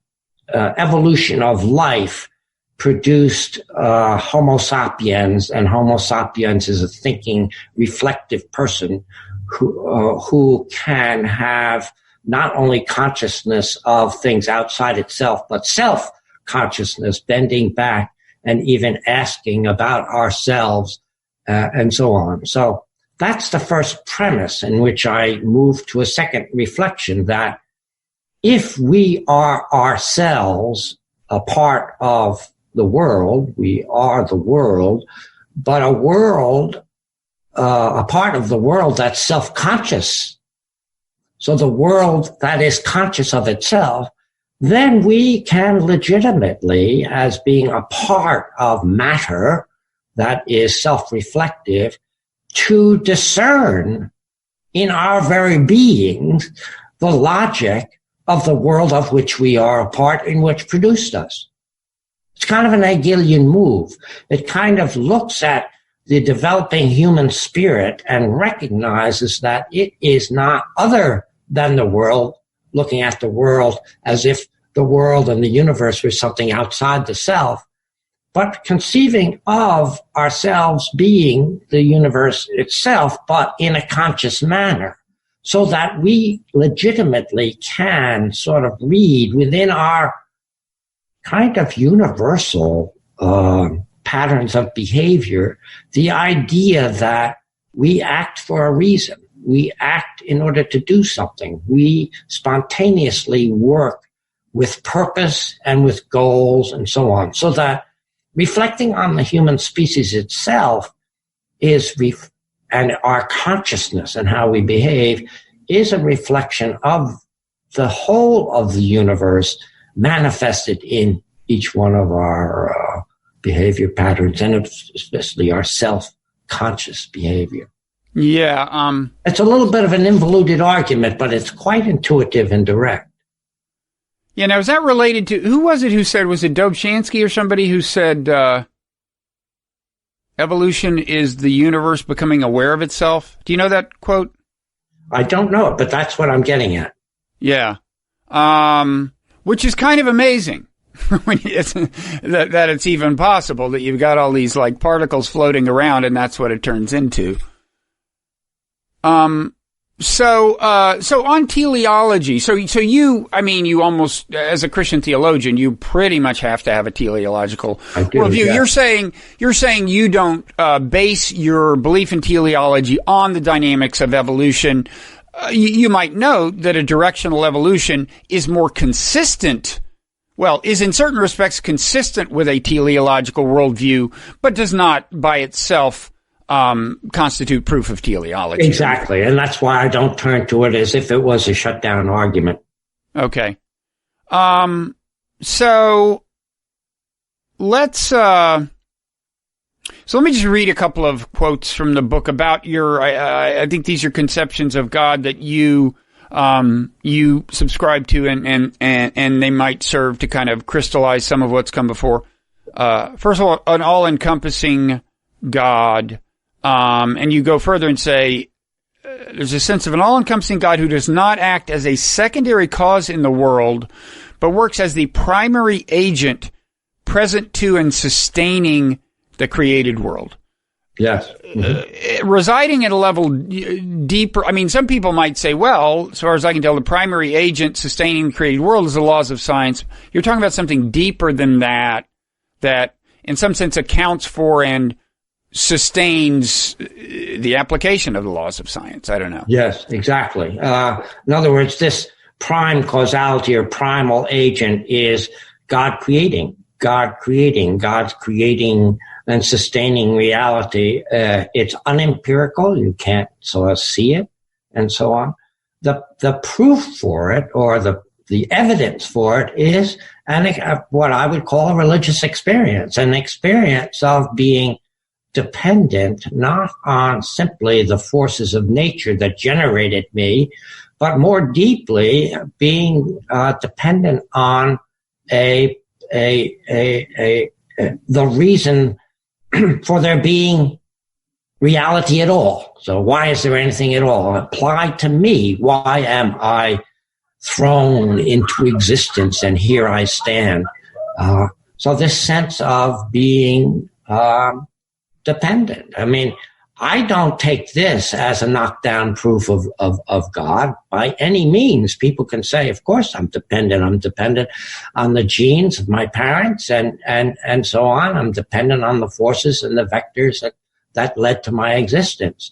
evolution of life produced Homo sapiens, and Homo sapiens is a thinking, reflective person who can have not only consciousness of things outside itself, but self-consciousness, bending back and even asking about ourselves, and so on. So that's the first premise in which I move to a second reflection, that if we are ourselves a part of the world, we are the world, but a part of the world that's self-conscious, so the world that is conscious of itself, then we can legitimately, as being a part of matter that is self-reflective, to discern in our very beings the logic of the world of which we are a part and which produced us. It's kind of an Hegelian move. It kind of looks at the developing human spirit and recognizes that it is not other than the world, looking at the world as if the world and the universe were something outside the self, but conceiving of ourselves being the universe itself, but in a conscious manner, so that we legitimately can sort of read within our kind of universal patterns of behavior the idea that we act for a reason. We act in order to do something. We spontaneously work with purpose and with goals and so on, so that reflecting on the human species itself and our consciousness and how we behave is a reflection of the whole of the universe manifested in each one of our behavior patterns, and especially our self-conscious behavior. Yeah. It's a little bit of an involuted argument, but it's quite intuitive and direct. Yeah, now is that related to, who was it who said, was it Dobzhansky or somebody who said evolution is the universe becoming aware of itself? Do you know that quote? I don't know it, but that's what I'm getting at. Yeah. Which is kind of amazing when that it's even possible that you've got all these like particles floating around and that's what it turns into. So on teleology, so you almost, as a Christian theologian, you pretty much have to have a teleological worldview. Yeah. You're saying you don't, base your belief in teleology on the dynamics of evolution. You might note that a directional evolution is more consistent, is in certain respects consistent with a teleological worldview, but does not by itself constitute proof of teleology. Exactly. And that's why I don't turn to it as if it was a shutdown argument. Okay. So let me just read a couple of quotes from the book about your, I think these are conceptions of God that you subscribe to and they might serve to kind of crystallize some of what's come before. First of all, an all-encompassing God. And you go further and say, there's a sense of an all-encompassing God who does not act as a secondary cause in the world, but works as the primary agent present to and sustaining the created world. Yes. Mm-hmm. Residing at a level deeper, some people might say, well, as far as I can tell, the primary agent sustaining the created world is the laws of science. You're talking about something deeper than that in some sense accounts for and sustains the application of the laws of science. I don't know. Yes, exactly. In other words, this prime causality or primal agent is God creating, God's creating and sustaining reality. It's unempirical. You can't sort of see it and so on. The proof for it or the evidence for it is what I would call a religious experience, an experience of being dependent not on simply the forces of nature that generated me, but more deeply being dependent on the reason for there being reality at all. So why is there anything at all? Applied to me, why am I thrown into existence and here I stand? So this sense of being dependent. I don't take this as a knockdown proof of God by any means. People can say, of course, I'm dependent on the genes of my parents and so on. I'm dependent on the forces and the vectors that led to my existence.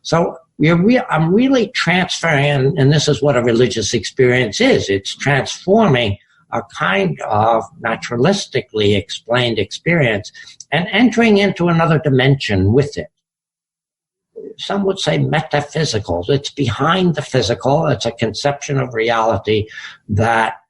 So I'm really transferring, and this is what a religious experience is. It's transforming a kind of naturalistically explained experience and entering into another dimension with it. Some would say metaphysical. It's behind the physical. It's a conception of reality that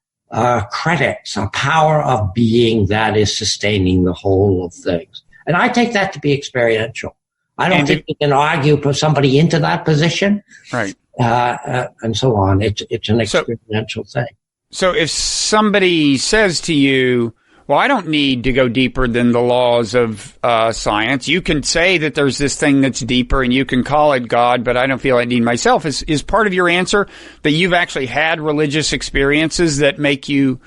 credits a power of being that is sustaining the whole of things. And I take that to be experiential. I don't think you can argue put somebody into that position. Right. And so on. It's an experiential thing. So if somebody says to you, well, I don't need to go deeper than the laws of science. You can say that there's this thing that's deeper and you can call it God, but I don't feel I need myself. Is part of your answer that you've actually had religious experiences that make you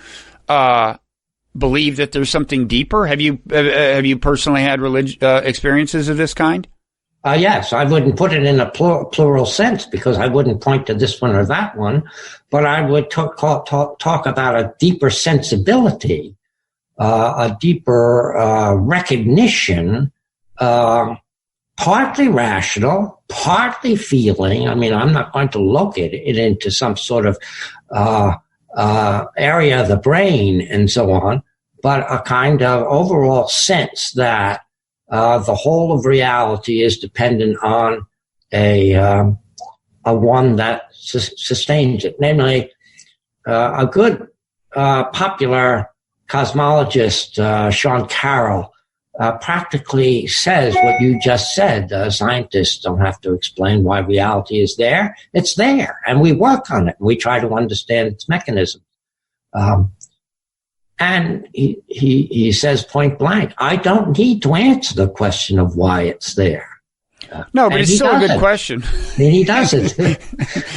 believe that there's something deeper? Have you personally had experiences of this kind? Yes, I wouldn't put it in a plural sense because I wouldn't point to this one or that one, but I would talk about a deeper sensibility, a deeper recognition, partly rational, partly feeling. I'm not going to locate it into some sort of area of the brain and so on, but a kind of overall sense that the whole of reality is dependent on a one that sustains it. Namely, a good popular cosmologist, Sean Carroll, practically says what you just said. Scientists don't have to explain why reality is there. It's there, and we work on it. We try to understand its mechanism. And he says point blank, I don't need to answer the question of why it's there. No, but it's still a good question. And he doesn't.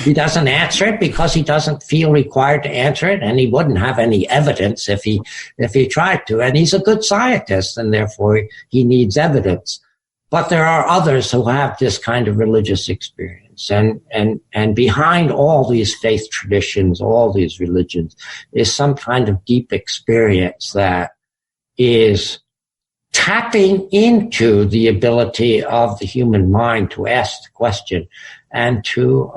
He doesn't answer it because he doesn't feel required to answer it, and he wouldn't have any evidence if he tried to. And he's a good scientist, and therefore he needs evidence. But there are others who have this kind of religious experience, and behind all these faith traditions, all these religions, is some kind of deep experience that is tapping into the ability of the human mind to ask the question and to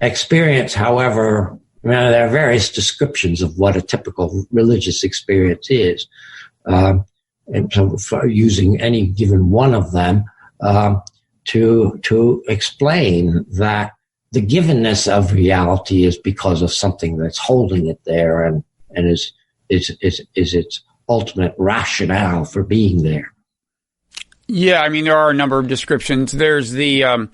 experience. However, there are various descriptions of what a typical religious experience is, and so for using any given one of them to explain that the givenness of reality is because of something that's holding it there and is its ultimate rationale for being there. Yeah, I mean, there are a number of descriptions. There's the, are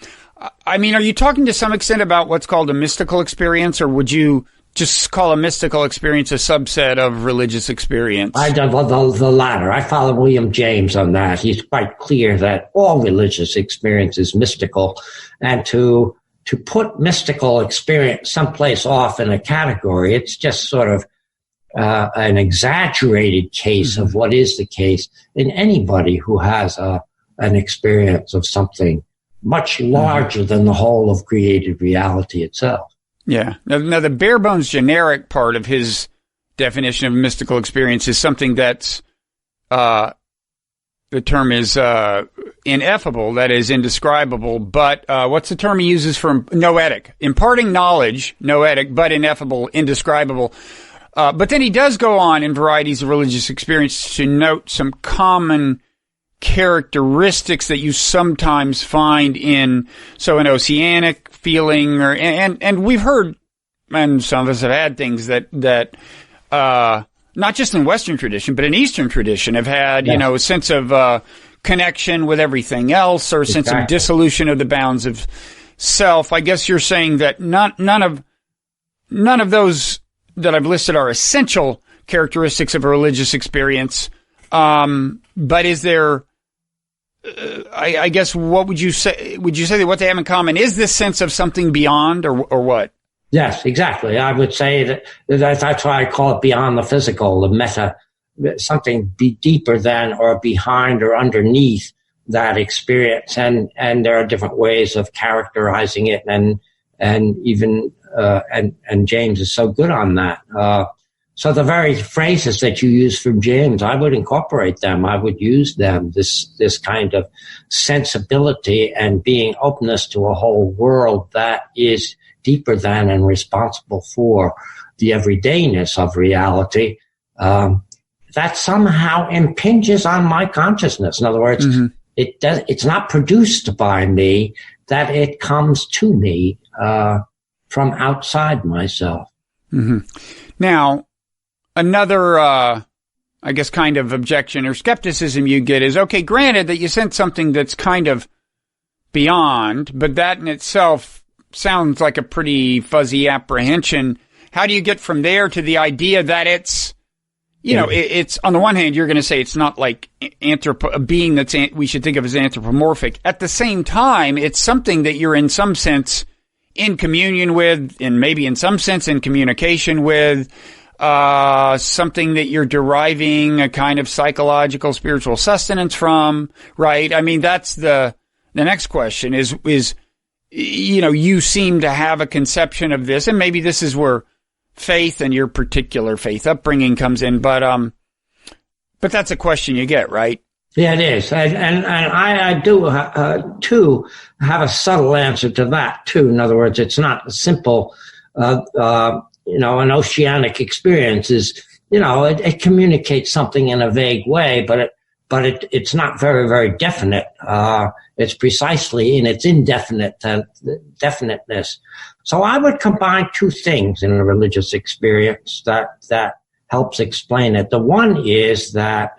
you talking to some extent about what's called a mystical experience, or would you just call a mystical experience a subset of religious experience? I do the latter. I follow William James on that. He's quite clear that all religious experience is mystical, and to put mystical experience someplace off in a category, it's just sort of an exaggerated case of what is the case in anybody who has an experience of something much larger than the whole of created reality itself. Yeah. Now, the bare bones generic part of his definition of mystical experience is something that's, the term is ineffable, that is indescribable, but what's the term he uses for noetic? Imparting knowledge, noetic, but ineffable, indescribable. But then he does go on in varieties of religious experience to note some common characteristics that you sometimes find in an oceanic feeling, and we've heard, and some of us have had things that not just in Western tradition, but in Eastern tradition have had, a sense of connection with everything else, or a sense of dissolution of the bounds of self. I guess you're saying that none of those that I've listed are essential characteristics of a religious experience. But is there, I guess, what would you say? Would you say that what they have in common is this sense of something beyond, or what? Yes, exactly. I would say that that's why I call it beyond the physical, the meta, something deeper than or behind or underneath that experience. And there are different ways of characterizing it, and even and James is so good on that. So the very phrases that you use from James, I would incorporate them. I would use them, this kind of sensibility and being openness to a whole world that is deeper than and responsible for the everydayness of reality, that somehow impinges on my consciousness. In other words, it's not produced by me, that it comes to me from outside myself. Mm-hmm. Now, another, I guess, kind of objection or skepticism you get is, okay, granted that you sense something that's kind of beyond, but that in itself sounds like a pretty fuzzy apprehension. How do you get from there to the idea that it's, it's, on the one hand, you're going to say it's not like a being that's we should think of as anthropomorphic. At the same time, it's something that you're in some sense in communion with, and maybe in some sense in communication with, something that you're deriving a kind of psychological, spiritual sustenance from, right? I mean, that's the next question is, you seem to have a conception of this, and maybe this is where faith and your particular faith upbringing comes in, but that's a question you get, right? Yeah, it is. And I do, too, have a subtle answer to that, too. In other words, it's not a simple, an oceanic experience is, it communicates something in a vague way, but it's not very, very definite. It's precisely in its definiteness. So I would combine two things in a religious experience that helps explain it. The one is that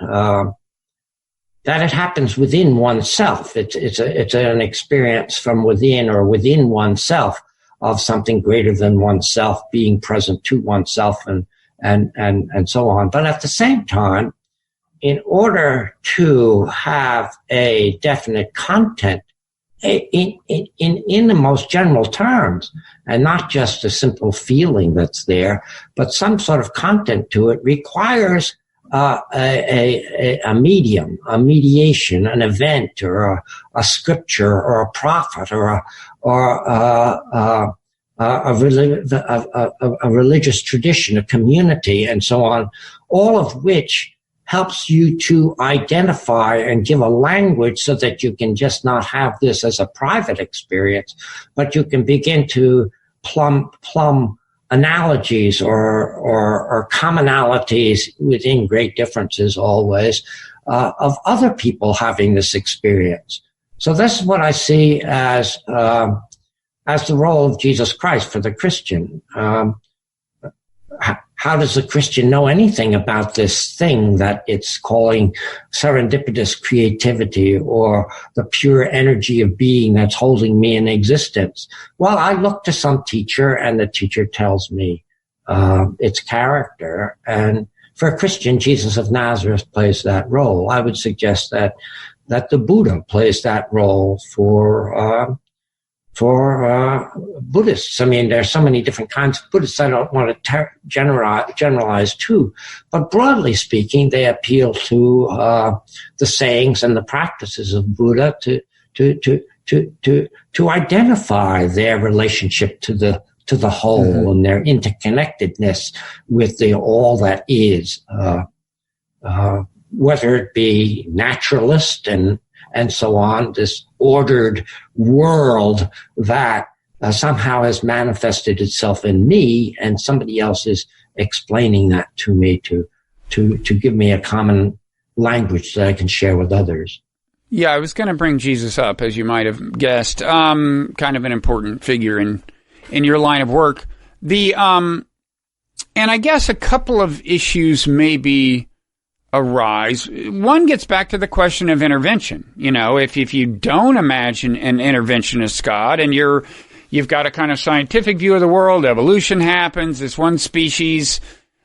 it happens within oneself. It's an experience from within or within oneself of something greater than oneself being present to oneself and so on. But at the same time, in order to have a definite content in the most general terms, and not just a simple feeling that's there, but some sort of content to it, requires a medium, a mediation, an event, or a scripture, or a prophet, or a religious tradition, a community, and so on, all of which helps you to identify and give a language so that you can just not have this as a private experience, but you can begin to plumb analogies or commonalities within great differences always of other people having this experience. So this is what I see as the role of Jesus Christ for the Christian. How does the Christian know anything about this thing that it's calling serendipitous creativity or the pure energy of being that's holding me in existence? Well, I look to some teacher, and the teacher tells me its character. And for a Christian, Jesus of Nazareth plays that role. I would suggest that the Buddha plays that role for Buddhists. I mean, there's so many different kinds of Buddhists. I don't want to generalize too, but broadly speaking, they appeal to the sayings and the practices of Buddha to identify their relationship to the whole, mm-hmm. and their interconnectedness with the all that is, whether it be naturalist and so on, this ordered world that somehow has manifested itself in me, and somebody else is explaining that to me to give me a common language that I can share with others. Yeah, I was going to bring Jesus up, as you might have guessed. Kind of an important figure in your line of work. And I guess a couple of issues maybe arise. One gets back to the question of intervention. You know, if you don't imagine an interventionist God, and you've got a kind of scientific view of the world, evolution happens, this one species,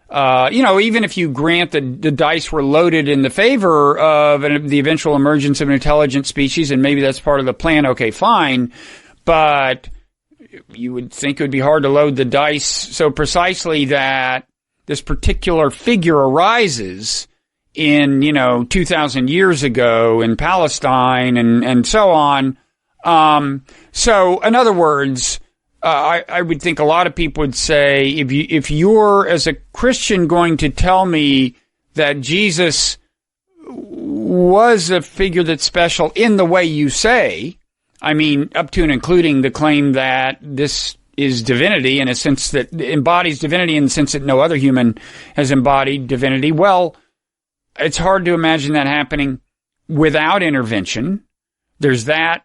even if you grant that the dice were loaded in the favor of the eventual emergence of an intelligent species, and maybe that's part of the plan, okay, fine, but you would think it would be hard to load the dice so precisely that this particular figure arises in, 2,000 years ago in Palestine and so on. So in other words, I would think a lot of people would say, if you're as a Christian going to tell me that Jesus was a figure that's special in the way you say, I mean, up to and including the claim that this is divinity in a sense that embodies divinity in the sense that no other human has embodied divinity, well, it's hard to imagine that happening without intervention. There's that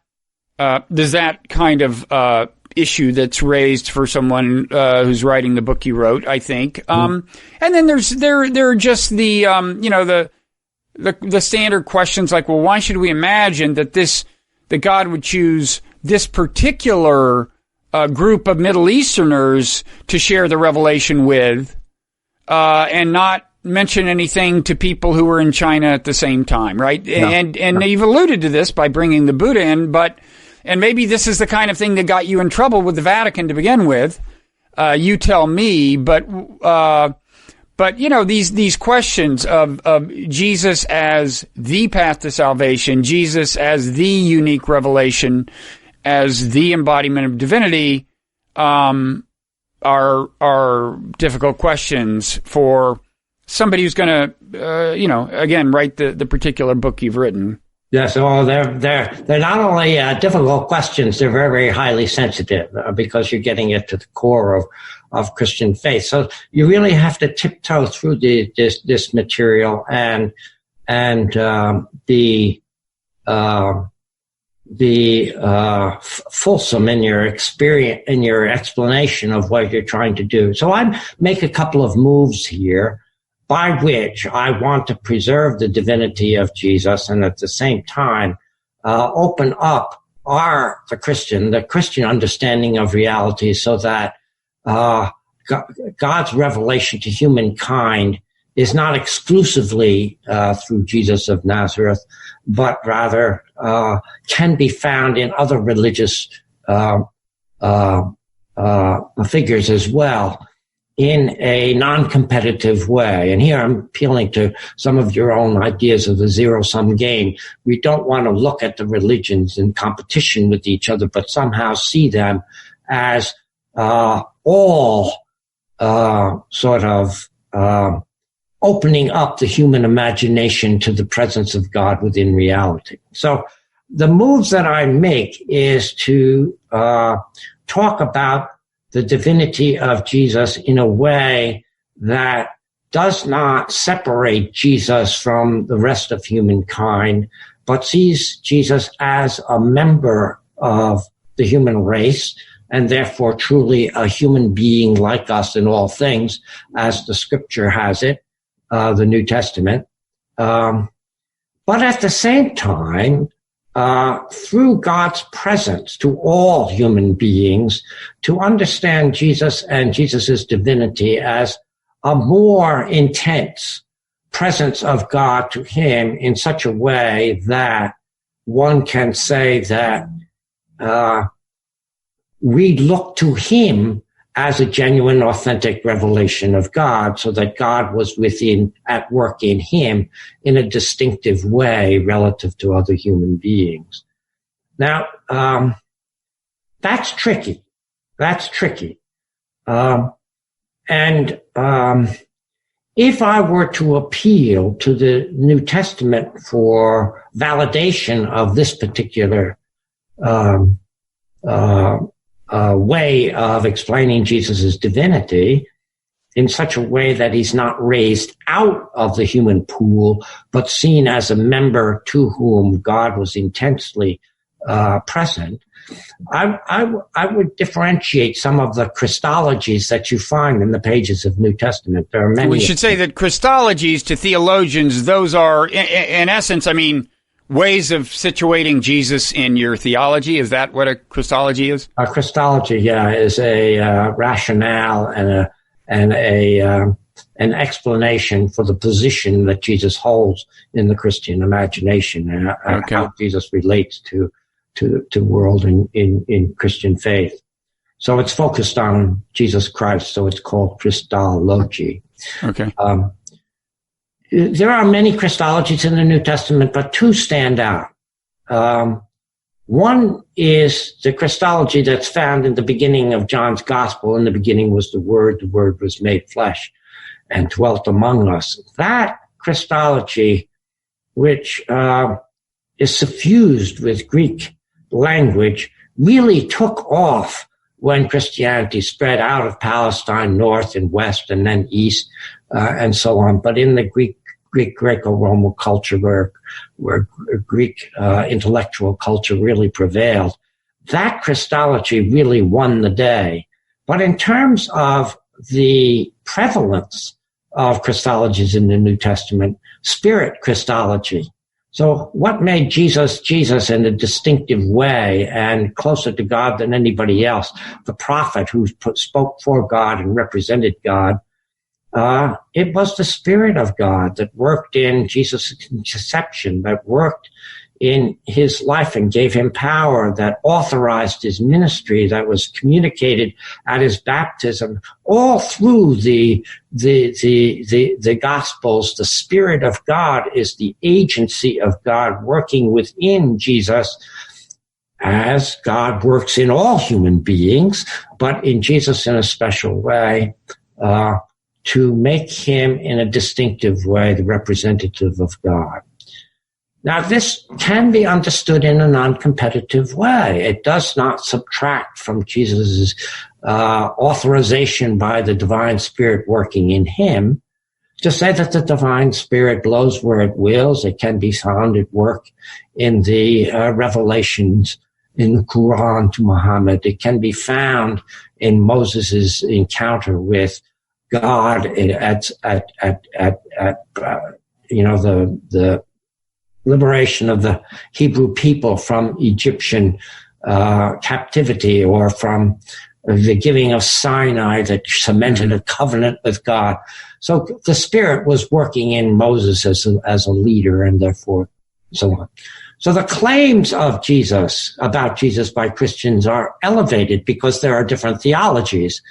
kind of issue that's raised for someone who's writing the book you wrote, I think. And then there are just the standard questions like, well, why should we imagine that God would choose this particular group of Middle Easterners to share the revelation with, and not mention anything to people who were in China at the same time, right? No, and you've alluded to this by bringing the Buddha in, and maybe this is the kind of thing that got you in trouble with the Vatican to begin with. You tell me, but these questions of Jesus as the path to salvation, Jesus as the unique revelation, as the embodiment of divinity, are difficult questions for somebody who's going to, again, write the particular book you've written. Yes, well, they're not only difficult questions; they're very, very highly sensitive because you're getting it to the core of Christian faith. So you really have to tiptoe through this material and be fulsome in your experience, in your explanation of what you're trying to do. So I make a couple of moves here. by which I want to preserve the divinity of Jesus and at the same time open up the Christian understanding of reality so that God's revelation to humankind is not exclusively through Jesus of Nazareth, but rather can be found in other religious figures as well in a non-competitive way. And here I'm appealing to some of your own ideas of the zero-sum game. We don't want to look at the religions in competition with each other, but somehow see them as all sort of opening up the human imagination to the presence of God within reality. So the moves that I make is to talk about the divinity of Jesus in a way that does not separate Jesus from the rest of humankind, but sees Jesus as a member of the human race, and therefore truly a human being like us in all things, as the scripture has it, the New Testament. But at the same time, through God's presence to all human beings, to understand Jesus and Jesus' divinity as a more intense presence of God to him in such a way that one can say that we look to him as a genuine, authentic revelation of God, so that God was at work in him in a distinctive way relative to other human beings. Now, that's tricky. If I were to appeal to the New Testament for validation of this particular way of explaining Jesus' divinity in such a way that he's not raised out of the human pool, but seen as a member to whom God was intensely present, I would differentiate some of the Christologies that you find in the pages of New Testament. There are many. We should say that Christologies to theologians, those are, in essence, I mean, ways of situating Jesus in your theology. Is that what a Christology is? A Christology, is a rationale and an explanation for the position that Jesus holds in the Christian imagination and how Jesus relates to world in Christian faith. So it's focused on Jesus Christ, so it's called Christology. Okay. There are many Christologies in the New Testament, but two stand out. One is the Christology that's found in the beginning of John's Gospel. In the beginning was the Word was made flesh and dwelt among us. That Christology, which is suffused with Greek language, really took off when Christianity spread out of Palestine, north and west, and then east, and so on. But in the Greek Greco-Roman culture, where Greek intellectual culture really prevailed, that Christology really won the day. But in terms of the prevalence of Christologies in the New Testament, spirit Christology. So what made Jesus in a distinctive way and closer to God than anybody else? The prophet who spoke for God and represented God. It was the Spirit of God that worked in Jesus' conception, that worked in his life and gave him power, that authorized his ministry, that was communicated at his baptism. All through the Gospels, the Spirit of God is the agency of God working within Jesus, as God works in all human beings, but in Jesus in a special way, to make him in a distinctive way the representative of God. Now, this can be understood in a non-competitive way. It does not subtract from Jesus' authorization by the divine Spirit working in him. To say that the divine Spirit blows where it wills, it can be found at work in the revelations in the Quran to Muhammad. It can be found in Moses' encounter with God at the liberation of the Hebrew people from Egyptian captivity, or from the giving of Sinai that cemented a covenant with God. So the Spirit was working in Moses as a leader, and therefore so on. So the claims of Jesus, about Jesus by Christians, are elevated because there are different theologies.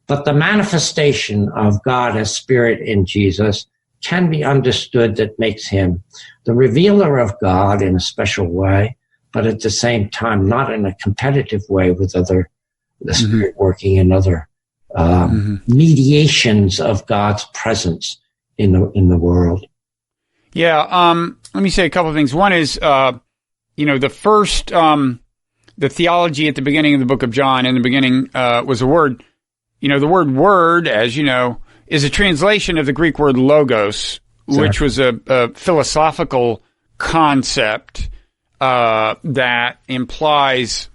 But the manifestation of God as Spirit in Jesus can be understood that makes him the revealer of God in a special way, but at the same time not in a competitive way with the Spirit working in other mediations of God's presence in the world. Yeah, let me say a couple of things. One is, the first, the theology at the beginning of the book of John, in the beginning was a word. The word word, as you know, is a translation of the Greek word logos, which was a philosophical concept that implies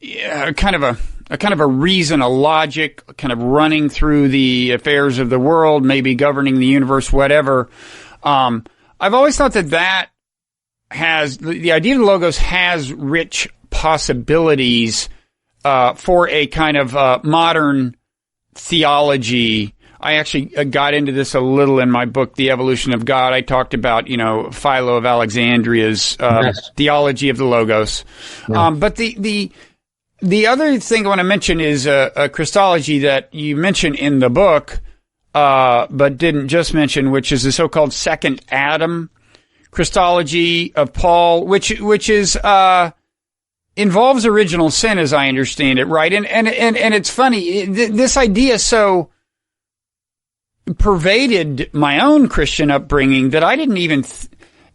kind of a reason, a logic, kind of running through the affairs of the world, maybe governing the universe, whatever. I've always thought that has the idea of the logos has rich possibilities for a kind of modern theology. I actually got into this a little in my book, The Evolution of God. I talked about, Philo of Alexandria's theology of the logos. Yeah. But the other thing I want to mention is a Christology that you mention in the book, but didn't just mention, which is the so-called second Adam Christology of Paul, which is involves original sin, as I understand it, right? And it's funny, this idea so pervaded my own Christian upbringing that I didn't even,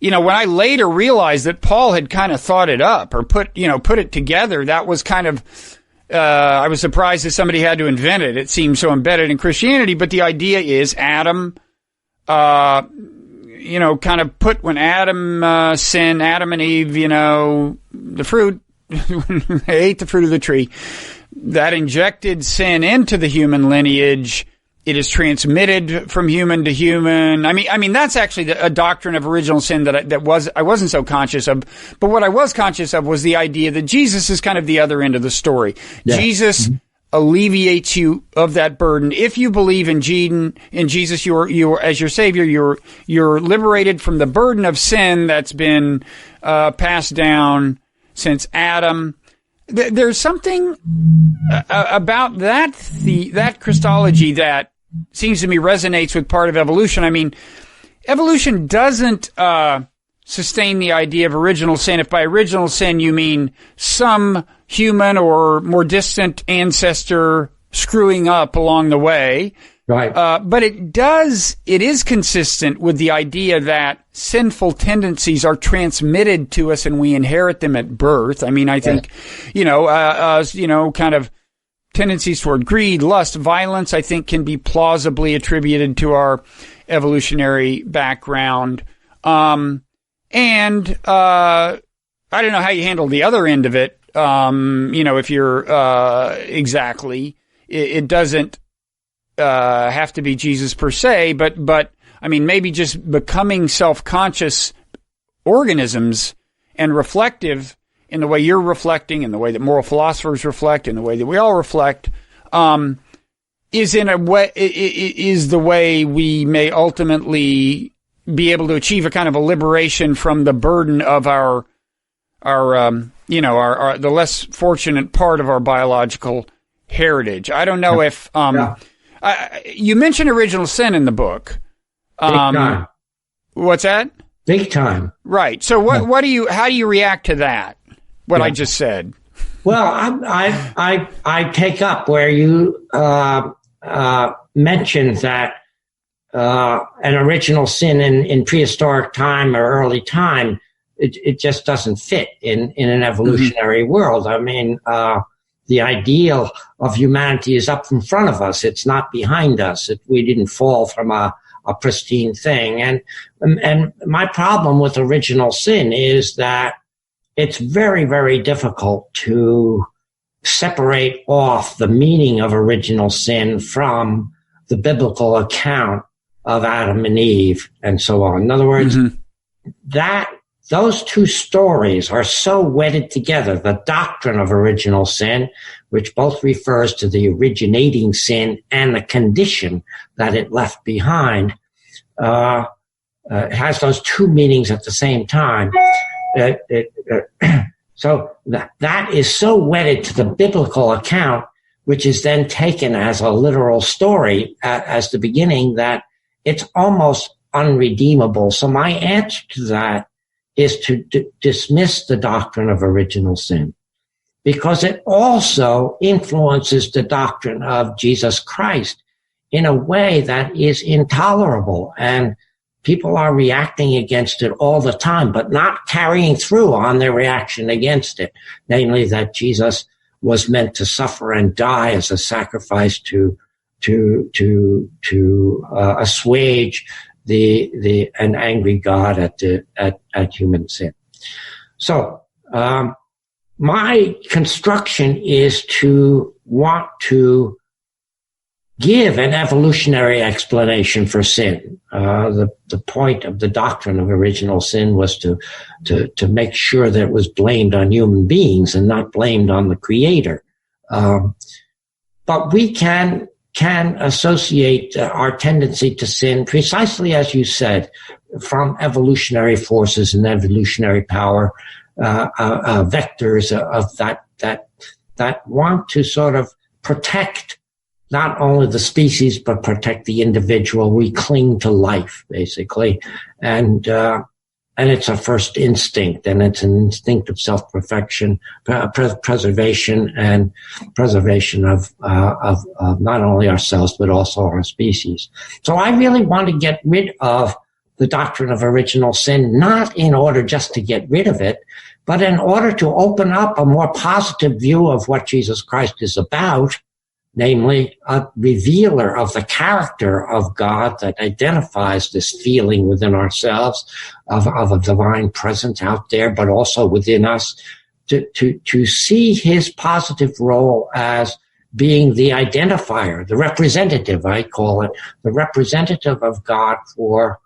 when I later realized that Paul had kind of thought it up or put it together, that was kind of, I was surprised that somebody had to invent it. It seemed so embedded in Christianity, but the idea is Adam, kind of put when Adam sinned, Adam and Eve, the fruit, when they ate the fruit of the tree, that injected sin into the human lineage. It is transmitted from human to human. I mean, that's actually a doctrine of original sin that I wasn't so conscious of. But what I was conscious of was the idea that Jesus is kind of the other end of the story. Yeah. Jesus alleviates you of that burden. If you believe in Jesus, you're as your Savior, you're liberated from the burden of sin that's been passed down since Adam. There's something about that Christology that seems to me resonates with part of evolution. I mean, evolution doesn't sustain the idea of original sin. If by original sin you mean some human or more distant ancestor screwing up along the way. Right. But it is consistent with the idea that sinful tendencies are transmitted to us and we inherit them at birth. I mean, I think, kind of tendencies toward greed, lust, violence, I think can be plausibly attributed to our evolutionary background. And I don't know how you handle the other end of it. If you're, exactly, it doesn't, have to be Jesus per se, but I mean, maybe just becoming self-conscious organisms and reflective in the way you're reflecting, in the way that moral philosophers reflect, in the way that we all reflect, is the way we may ultimately be able to achieve a kind of a liberation from the burden of our the less fortunate part of our biological heritage. I don't know if, you mentioned original sin in the book. Big time. What's that? Big time. Right. So how do you react to that? What I just said? Well, I take up where you mentioned that an original sin in prehistoric time or early time, it just doesn't fit in an evolutionary world. I mean, the ideal of humanity is up in front of us. It's not behind us. We didn't fall from a pristine thing. And my problem with original sin is that it's very, very difficult to separate off the meaning of original sin from the biblical account of Adam and Eve and so on. In other words, those two stories are so wedded together. The doctrine of original sin, which both refers to the originating sin and the condition that it left behind, has those two meanings at the same time. So that is so wedded to the biblical account, which is then taken as a literal story as the beginning, that it's almost unredeemable. So my answer to that is to dismiss the doctrine of original sin, because it also influences the doctrine of Jesus Christ in a way that is intolerable. And people are reacting against it all the time, but not carrying through on their reaction against it. Namely, that Jesus was meant to suffer and die as a sacrifice to assuage an angry God at human sin. So, my construction is to want to give an evolutionary explanation for sin. The point of the doctrine of original sin was to make sure that it was blamed on human beings and not blamed on the Creator. But we can associate our tendency to sin, precisely as you said, from evolutionary forces and evolutionary power, vectors of that want to sort of protect not only the species, but protect the individual. We cling to life, basically. And it's a first instinct, and it's an instinct of self-perfection, preservation, and preservation of not only ourselves, but also our species. So I really want to get rid of the doctrine of original sin, not in order just to get rid of it, but in order to open up a more positive view of what Jesus Christ is about, namely a revealer of the character of God that identifies this feeling within ourselves of a divine presence out there, but also within us, to see his positive role as being the identifier, the representative, I call it, the representative of God for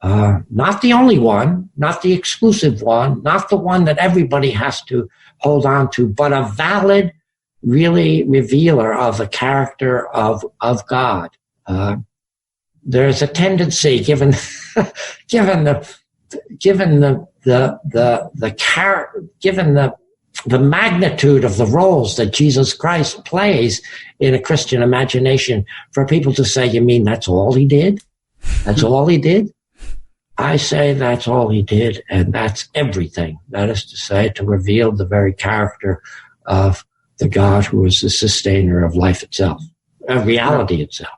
not the only one, not the exclusive one, not the one that everybody has to hold on to, but a valid, really revealer of the character of God. There's a tendency, given the magnitude of the roles that Jesus Christ plays in a Christian imagination, for people to say, "You mean that's all he did? That's all he did?" I say that's all he did, and that's everything. That is to say, to reveal the very character of the God who is the sustainer of life itself, of reality itself.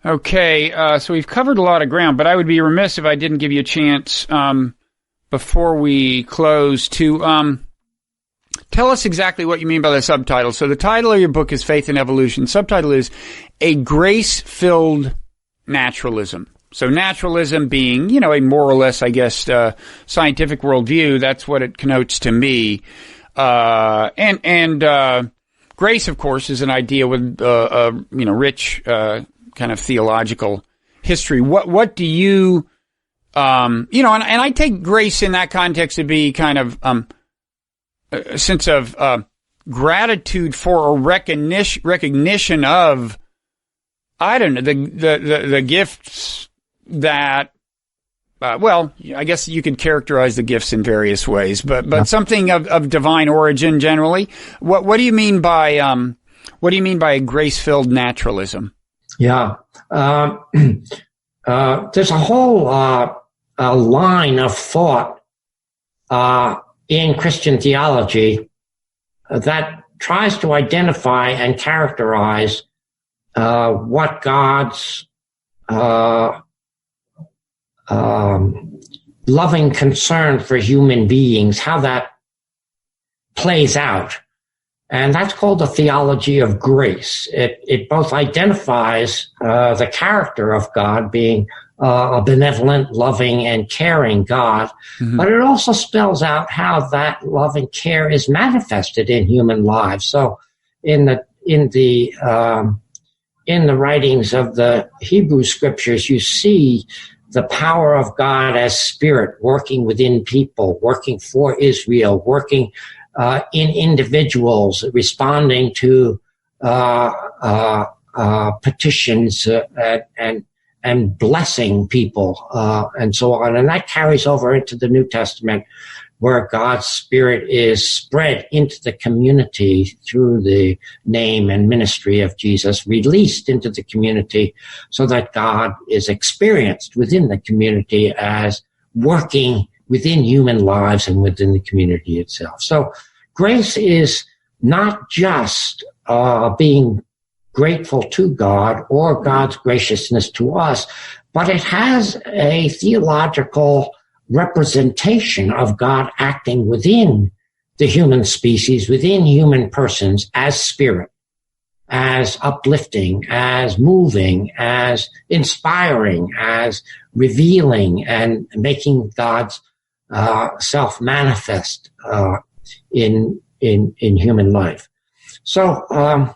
Okay, so we've covered a lot of ground, but I would be remiss if I didn't give you a chance before we close to tell us exactly what you mean by the subtitle. So the title of your book is Faith and Evolution. Subtitle is A Grace-Filled Naturalism. So naturalism being, a more or less, I guess, scientific worldview. That's what it connotes to me. And grace, of course, is an idea with, rich, kind of theological history. What do you, and I take grace in that context to be kind of, a sense of, gratitude for or recognition of, I don't know, the gifts that, I guess you could characterize the gifts in various ways, but something of divine origin generally. What do you mean by a grace-filled naturalism? Yeah, there's a whole line of thought in Christian theology that tries to identify and characterize what God's loving concern for human beings, how that plays out. And that's called the theology of grace. It both identifies the character of God being a benevolent, loving, and caring God, but it also spells out how that love and care is manifested in human lives. So in the in the writings of the Hebrew scriptures, you see the power of God as spirit working within people, working for Israel, working in individuals, responding to petitions and blessing people and so on. And that carries over into the New Testament, where God's Spirit is spread into the community through the name and ministry of Jesus, released into the community so that God is experienced within the community as working within human lives and within the community itself. So grace is not just being grateful to God or God's graciousness to us, but it has a theological representation of God acting within the human species, within human persons as spirit, as uplifting, as moving, as inspiring, as revealing and making God's self manifest in human life. So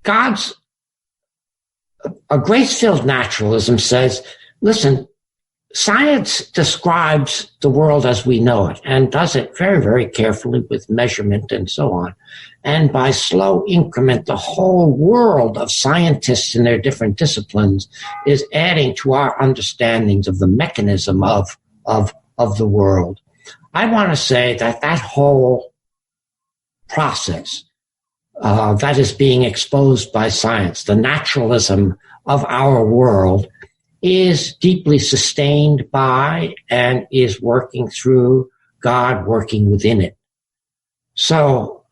God's a grace-filled naturalism says, listen, science describes the world as we know it and does it very, very carefully with measurement and so on. And by slow increment, the whole world of scientists in their different disciplines is adding to our understandings of the mechanism of the world. I want to say that whole process that is being exposed by science, the naturalism of our world, is deeply sustained by and is working through God working within it. So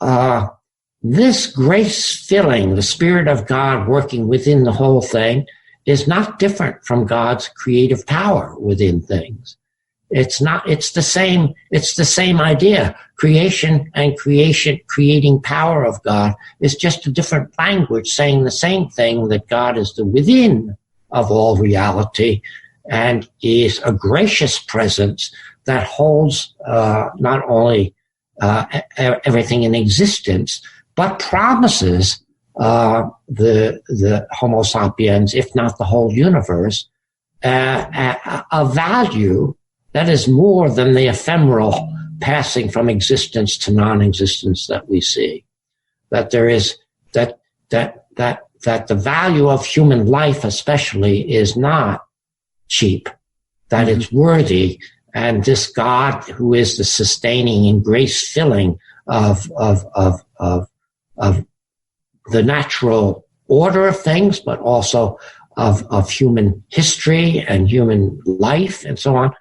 this grace filling, the Spirit of God working within the whole thing, is not different from God's creative power within things. It's the same idea. Creation and creating power of God is just a different language saying the same thing, that God is the within of all reality and is a gracious presence that holds not only everything in existence, but promises the Homo sapiens, if not the whole universe, a value that is more than the ephemeral passing from existence to non-existence that we see. That there is that the value of human life especially is not cheap, that it's worthy, and this God who is the sustaining and grace filling of the natural order of things, but also of human history and human life and so on,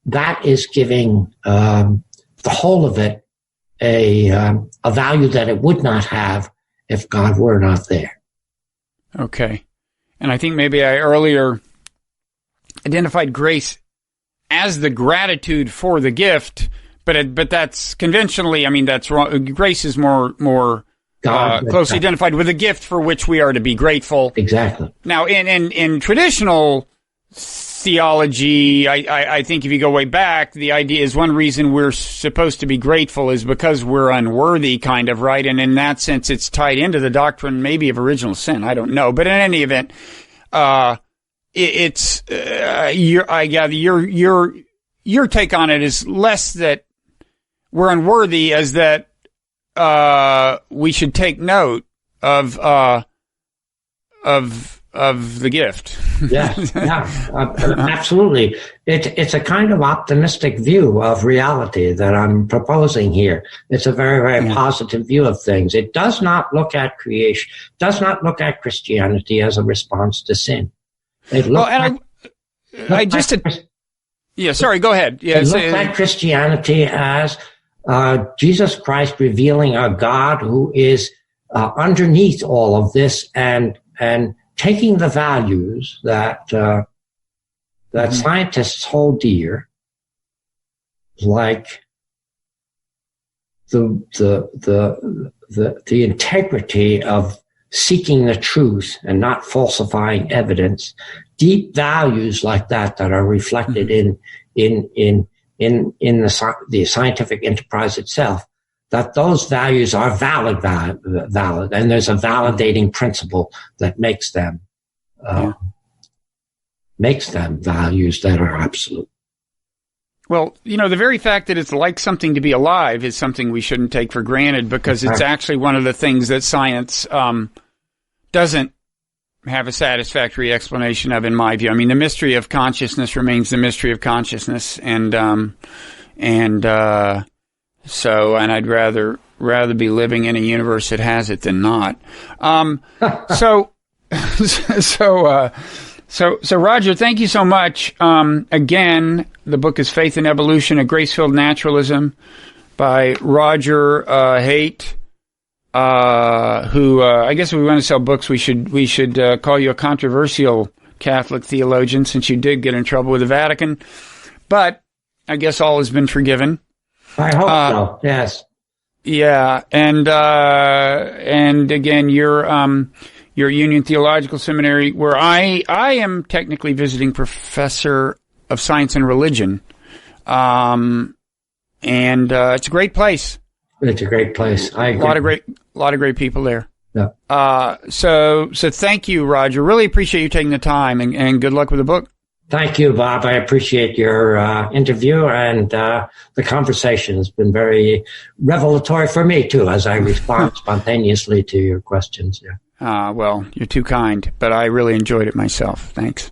that is giving the whole of it a value that it would not have if God were not there. Okay. And I think maybe I earlier identified grace as the gratitude for the gift, but that's conventionally, I mean, that's wrong. Grace is more closely identified with the gift for which we are to be grateful. Exactly. Now, in traditional theology, I think if you go way back, the idea is one reason we're supposed to be grateful is because we're unworthy, kind of, right? And in that sense, it's tied into the doctrine maybe of original sin. I don't know. But in any event, I gather your take on it is less that we're unworthy as that we should take note of the gift. Yeah, absolutely. It's a kind of optimistic view of reality that I'm proposing here. It's a very, very positive view of things. It does not look at creation, does not look at Christianity as a response to sin. Sorry, go ahead. Yeah, it looks at Christianity as Jesus Christ revealing a God who is underneath all of this and taking the values that scientists hold dear, like the integrity of seeking the truth and not falsifying evidence, deep values like that are reflected in the scientific enterprise itself. that those values are valid, and there's a validating principle that makes them values that are absolute. Well, the very fact that it's like something to be alive is something we shouldn't take for granted, because it's actually one of the things that science doesn't have a satisfactory explanation of, in my view. I mean, the mystery of consciousness remains the mystery of consciousness, and I'd rather be living in a universe that has it than not. So Roger, thank you so much. Again, the book is Faith and Evolution: A Grace-Filled Naturalism by Roger Haight, who I guess if we want to sell books, we should call you a controversial Catholic theologian, since you did get in trouble with the Vatican. But I guess all has been forgiven. I hope so. Yes. Yeah, and again, you're Union Theological Seminary, where I am technically visiting professor of science and religion, and it's a great place. It's a great place. I agree. A lot of great people there. Yeah. So thank you, Roger. Really appreciate you taking the time, and good luck with the book. Thank you, Bob. I appreciate your interview, and the conversation has been very revelatory for me, too, as I respond spontaneously to your questions. Yeah. Well, you're too kind, but I really enjoyed it myself. Thanks.